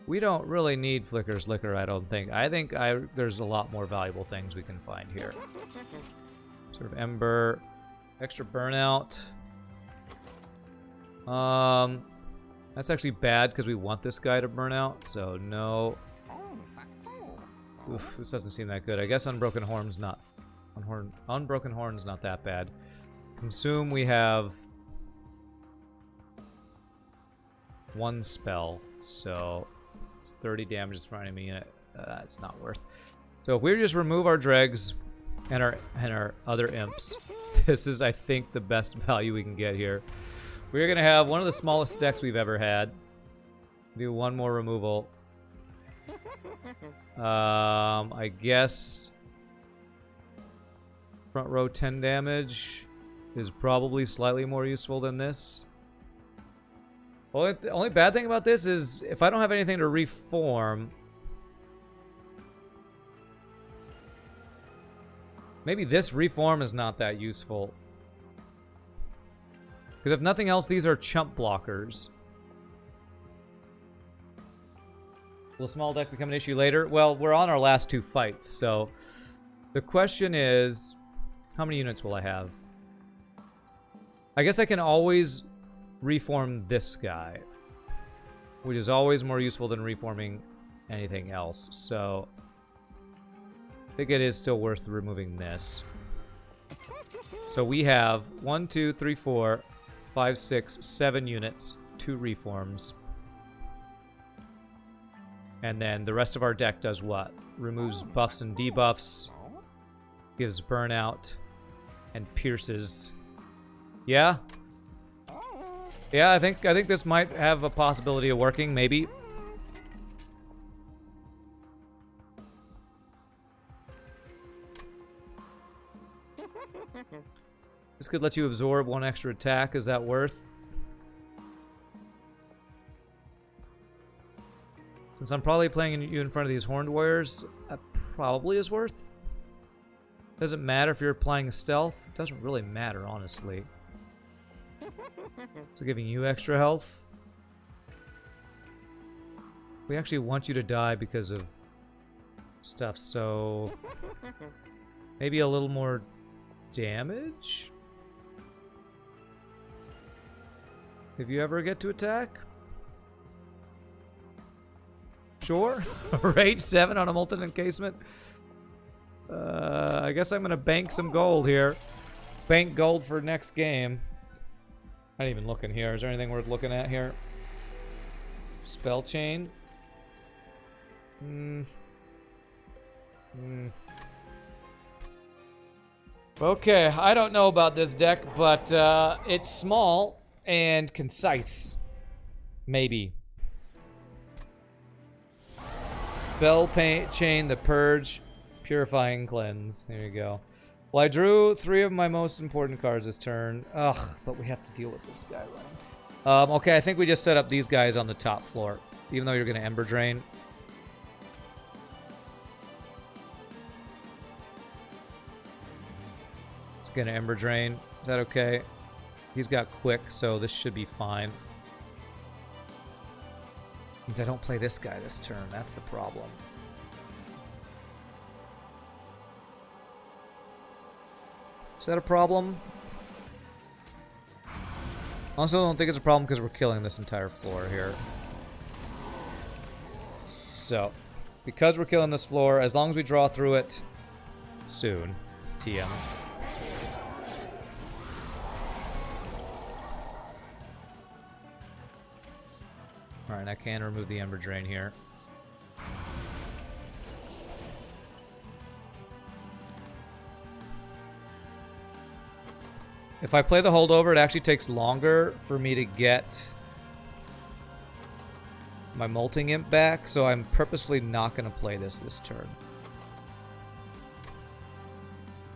we don't really need Flicker's Liquor, I don't think. I think there's a lot more valuable things we can find here. Sort of Ember, extra Burnout. That's actually bad because we want this guy to burn out, so no. Oof, this doesn't seem that good. I guess Unbroken Horn's not... Unbroken Horn's not that bad. Consume, we have 1 spell, so it's 30 damage for enemy unit. It's not worth. So if we just remove our dregs and our other imps, this is, I think, the best value we can get here. We're gonna have one of the smallest decks we've ever had. Do 1 more removal. I guess front row 10 damage is probably slightly more useful than this. The only bad thing about this is if I don't have anything to reform, maybe this reform is not that useful. Because if nothing else, these are chump blockers. Will small deck become an issue later? Well, we're on our last 2 fights, so the question is, how many units will I have? I guess I can always reform this guy, which is always more useful than reforming anything else, so I think it is still worth removing this. So we have 1, 2, 3, 4, 5, 6, 7 units, 2 reforms. And then the rest of our deck does what? Removes buffs and debuffs, gives burnout, and pierces. Yeah? Yeah, I think this might have a possibility of working, maybe. This could let you absorb 1 extra attack. Is that worth? Since I'm probably playing you in front of these Horned Warriors, that probably is worth. Doesn't matter if you're applying stealth. It doesn't really matter, honestly. So giving you extra health. We actually want you to die because of stuff, so maybe a little more damage? If you ever get to attack? Sure. Rage 7 on a molten encasement. I guess I'm gonna bank some gold here. Bank gold for next game. Not even looking here. Is there anything worth looking at here? Spell chain. Okay, I don't know about this deck, but it's small and concise. Maybe. Spell chain, the purge, purifying cleanse. There you go. Well, I drew 3 of my most important cards this turn. Ugh, but we have to deal with this guy running. Okay, I think we just set up these guys on the top floor, even though you're going to Ember Drain. It's going to Ember Drain. Is that okay? He's got quick, so this should be fine. Means I don't play this guy this turn. That's the problem. Is that a problem? Also, I don't think it's a problem because we're killing this entire floor here. So, because we're killing this floor, as long as we draw through it soon, TM. Alright, I can remove the Ember Drain here. If I play the holdover, it actually takes longer for me to get my Molting Imp back, so I'm purposefully not going to play this turn.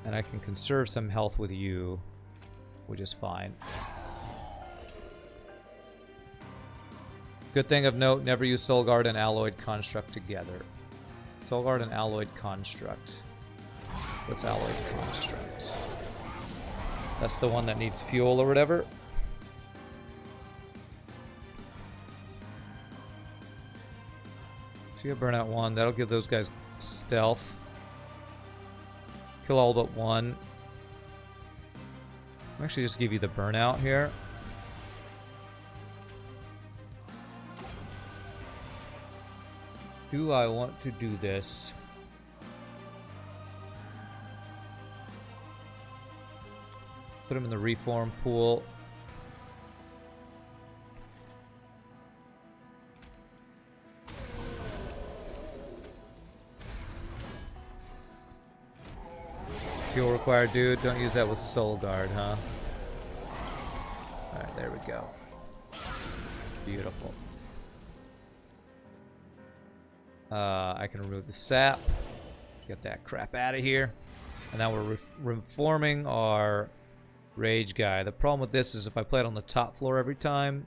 And I can conserve some health with you, which is fine. Good thing of note, never use Soul Guard and Alloyed Construct together. Soul Guard and Alloyed Construct. What's Alloyed Construct? That's the one that needs fuel or whatever. So you have Burnout 1. That'll give those guys stealth. Kill all but 1. I'll actually just give you the Burnout here. Do I want to do this? Put him in the reform pool. Fuel required, dude. Don't use that with Soul Guard, huh? Alright, there we go. Beautiful. I can remove the sap. Get that crap out of here. And now we're reforming our Rage guy. The problem with this is if I play it on the top floor every time,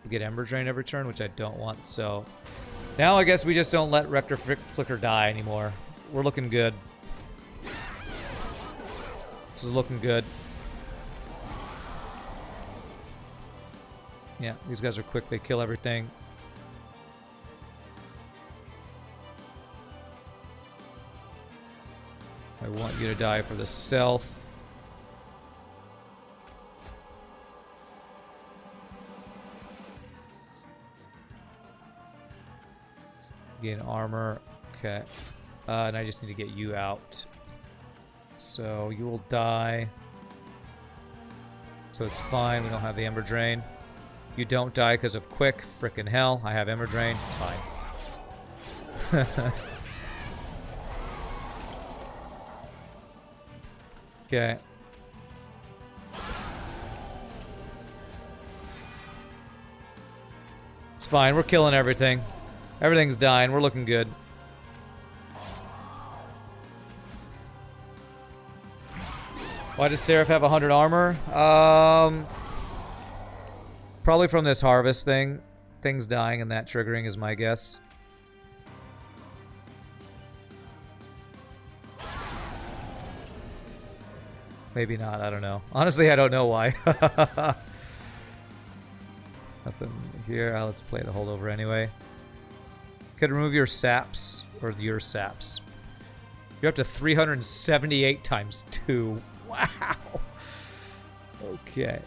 we get Ember Drain every turn, which I don't want. So now I guess we just don't let Rector Flicker die anymore. We're looking good. This is looking good. Yeah, these guys are quick. They kill everything. I want you to die for the stealth. Gain armor. Okay. And I just need to get you out. So you will die. So it's fine. We don't have the Ember Drain. You don't die because of Quick. Frickin' hell. I have Ember Drain. It's fine. Okay. It's fine. We're killing everything. Everything's dying. We're looking good. Why does Seraph have 100 armor? Probably from this harvest thing. Things dying and that triggering is my guess. Maybe not. I don't know. Honestly, I don't know why. Nothing here. Let's play the holdover anyway. Could remove your saps, or your saps. You're up to 378 times 2. Wow. Okay.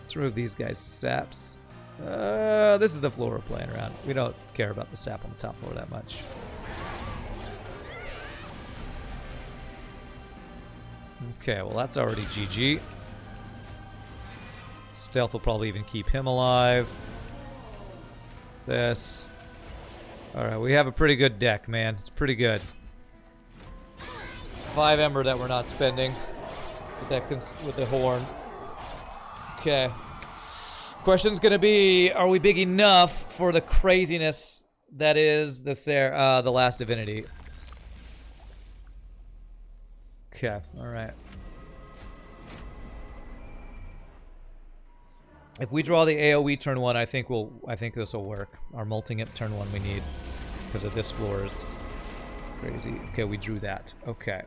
Let's remove these guys' saps. This is the floor we're playing around. We don't care about the sap on the top floor that much. Okay, well that's already GG. Stealth will probably even keep him alive. This. Alright, we have a pretty good deck, man. It's pretty good. 5 Ember that we're not spending with that with the horn. Okay. Question's gonna be, are we big enough for the craziness that is the last divinity? Okay, alright. If we draw the AoE turn 1, I think this will work. Our Molting Imp turn 1 we need. Because of this floor is crazy. Okay, we drew that. Okay.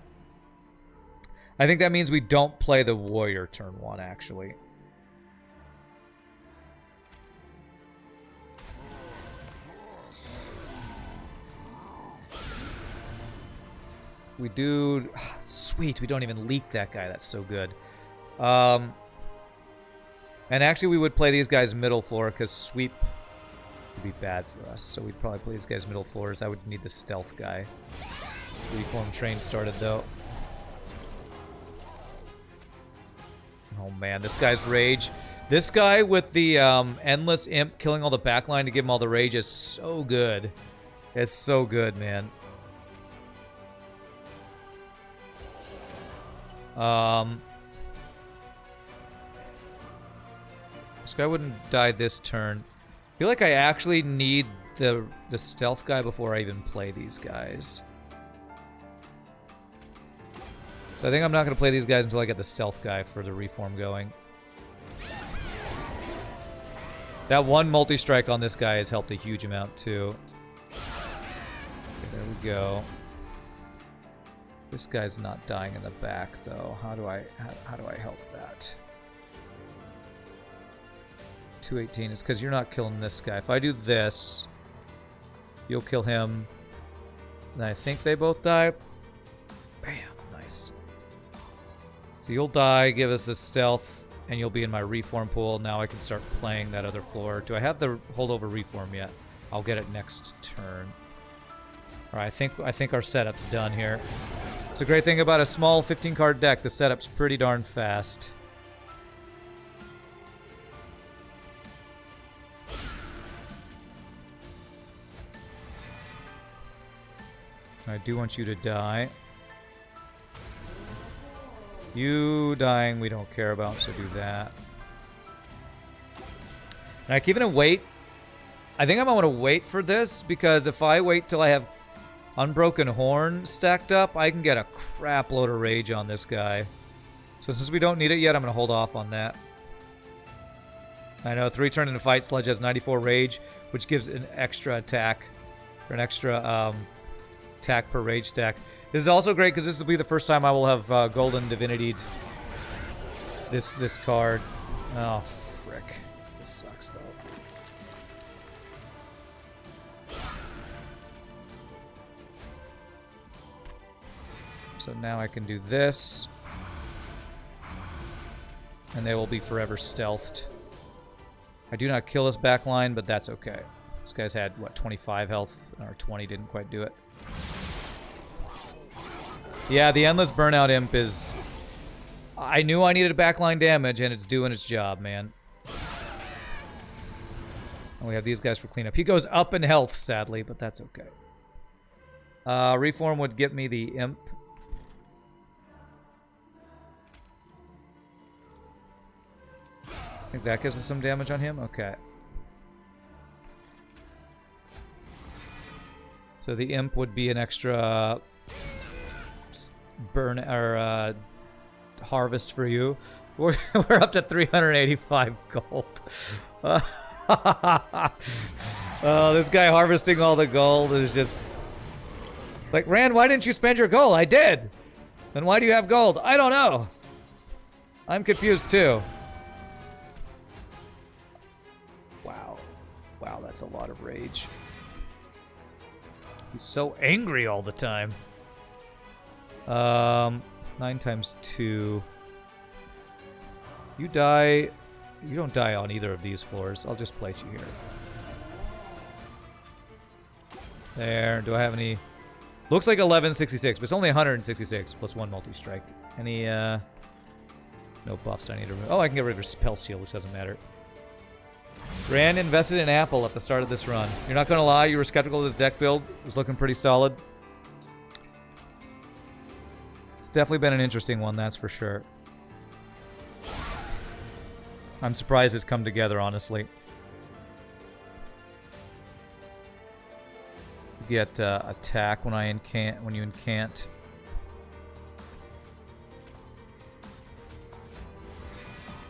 I think that means we don't play the Warrior turn 1, actually. We do... Sweet, we don't even leak that guy. That's so good. And actually, we would play these guys middle floor, because sweep would be bad for us. So we'd probably play these guys middle floors. I would need the stealth guy. Reform train started, though. Oh, man, this guy's rage. This guy with the endless imp killing all the backline to give him all the rage is so good. It's so good, man. This guy wouldn't die this turn. I feel like I actually need the stealth guy before I even play these guys. So I think I'm not going to play these guys until I get the stealth guy for the reform going. That one multi-strike on this guy has helped a huge amount too. Okay, there we go. This guy's not dying in the back though. How do I help that? 218. It's because you're not killing this guy. If I do this, you'll kill him. And I think they both die. Bam. Nice. So you'll die, give us the stealth, and you'll be in my reform pool. Now I can start playing that other floor. Do I have the holdover reform yet? I'll get it next turn. Alright, I think our setup's done here. It's a great thing about a small 15-card deck. The setup's pretty darn fast. I do want you to die. You dying we don't care about, so do that. And I keep it in wait. I think I'm gonna want to wait for this, because if I wait till I have Unbroken Horn stacked up, I can get a crap load of rage on this guy. So since we don't need it yet, I'm gonna hold off on that. I know 3 turn into fight, Sludge has 94 rage, which gives an extra attack, or an extra attack per rage stack. This is also great because this will be the first time I will have Golden Divinity this card. Oh, frick. This sucks, though. So now I can do this. And they will be forever stealthed. I do not kill his backline, but that's okay. This guy's had, what, 25 health? Or 20, didn't quite do it. Yeah, the Endless Burnout Imp is... I knew I needed backline damage, and it's doing its job, man. And we have these guys for cleanup. He goes up in health, sadly, but that's okay. Reform would get me the Imp. I think that gives us some damage on him? Okay. So the Imp would be an extra burn or harvest for you. We're up to 385 gold. Oh, this guy harvesting all the gold is just like, Rand, why didn't you spend your gold? I did. Then why do you have gold? I don't know. I'm confused too. Wow, that's a lot of rage. He's so angry all the time. 9 times 2. You die. You don't die on either of these floors. I'll just place you here. There. Do I have any? Looks like 1166, but it's only 166 plus 1 multi-strike. Any, no buffs I need to remove. Oh, I can get rid of her spell shield, which doesn't matter. Rand invested in Apple at the start of this run. You're not going to lie, you were skeptical of this deck build. It was looking pretty solid. It's definitely been an interesting one, that's for sure. I'm surprised it's come together, honestly. You get attack when you incant.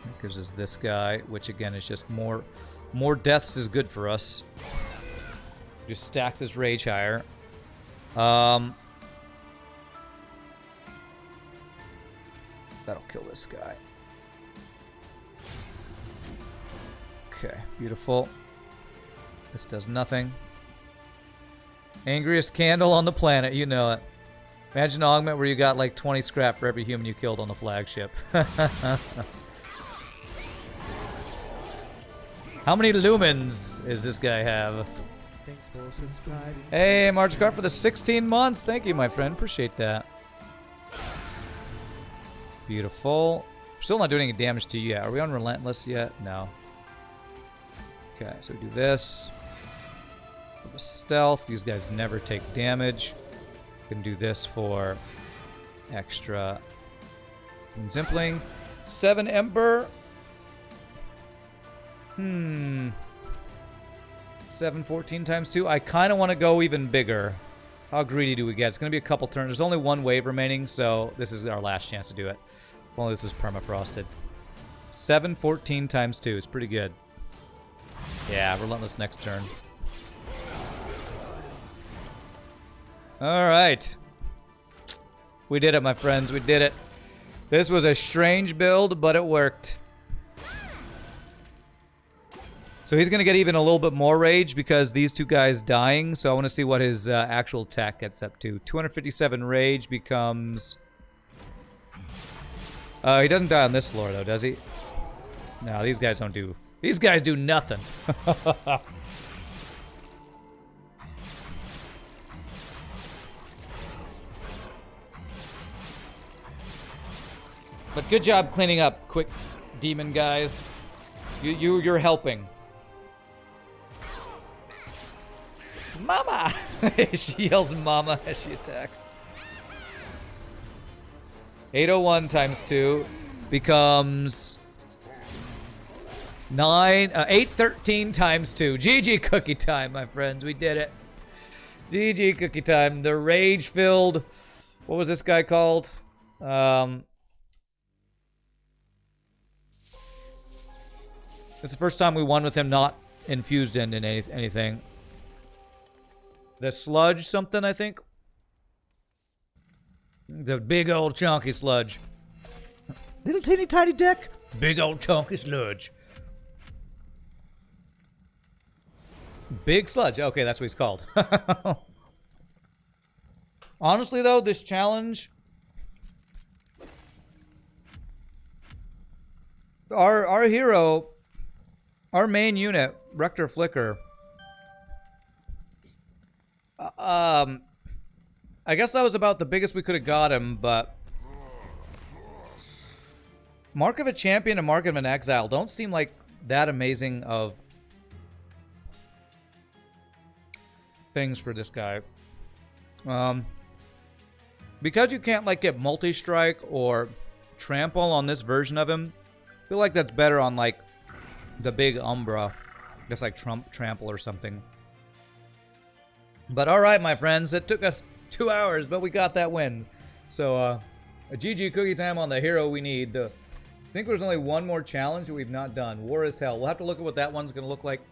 That gives us this guy, which again is just more deaths is good for us. Just stacks his rage higher. That'll kill this guy. Okay, beautiful. This does nothing. Angriest candle on the planet, you know it. Imagine an augment where you got like 20 scrap for every human you killed on the flagship. How many lumens does this guy have? Thanks for subscribing. Hey, Marchcart for the 16 months. Thank you, my friend. Appreciate that. Beautiful. We're still not doing any damage to you yet. Are we on Relentless yet? No. Okay, so we do this. For the stealth, these guys never take damage. We can do this for extra Zimpling. 7 Ember. 714 times 2. I kind of want to go even bigger. How greedy do we get? It's going to be a couple turns. There's only 1 wave remaining, so this is our last chance to do it. If only this was permafrosted. 714 times 2. It's pretty good. Yeah, Relentless next turn. Alright. We did it, my friends. We did it. This was a strange build, but it worked. So he's going to get even a little bit more rage because these two guys dying. So I want to see what his actual attack gets up to. 257 rage becomes... he doesn't die on this floor, though, does he? No, these guys don't do... These guys do nothing. But good job cleaning up, quick demon guys. You're helping. Mama! She yells mama as she attacks. 801 times 2 becomes 813 times 2. GG cookie time, my friends. We did it. GG cookie time. The rage-filled... What was this guy called? It's the first time we won with him not infused in anything. The sludge something, I think. It's a big old chunky sludge. Little teeny tiny deck. Big old chunky sludge. Big sludge. Okay, that's what he's called. Honestly, though, this challenge our hero, our main unit, Rector Flicker. I guess that was about the biggest we could have got him, but Mark of a Champion and Mark of an Exile don't seem like that amazing of things for this guy. Because you can't like get multi-strike or trample on this version of him, I feel like that's better on like the big Umbra. Just like trample or something. But alright, my friends, it took us 2 hours, but we got that win. So, a GG cookie time on the hero we need. I think there's only one more challenge that we've not done. War is Hell. We'll have to look at what that one's going to look like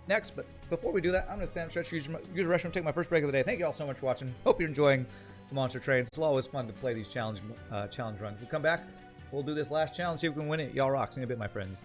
next. But before we do that, I'm going to stand, stretch, use the restroom, take my first break of the day. Thank you all so much for watching. Hope you're enjoying the Monster Train. It's always fun to play these challenge runs. We'll come back. We'll do this last challenge, see if we can win it. Y'all rock. See you in a bit, my friends.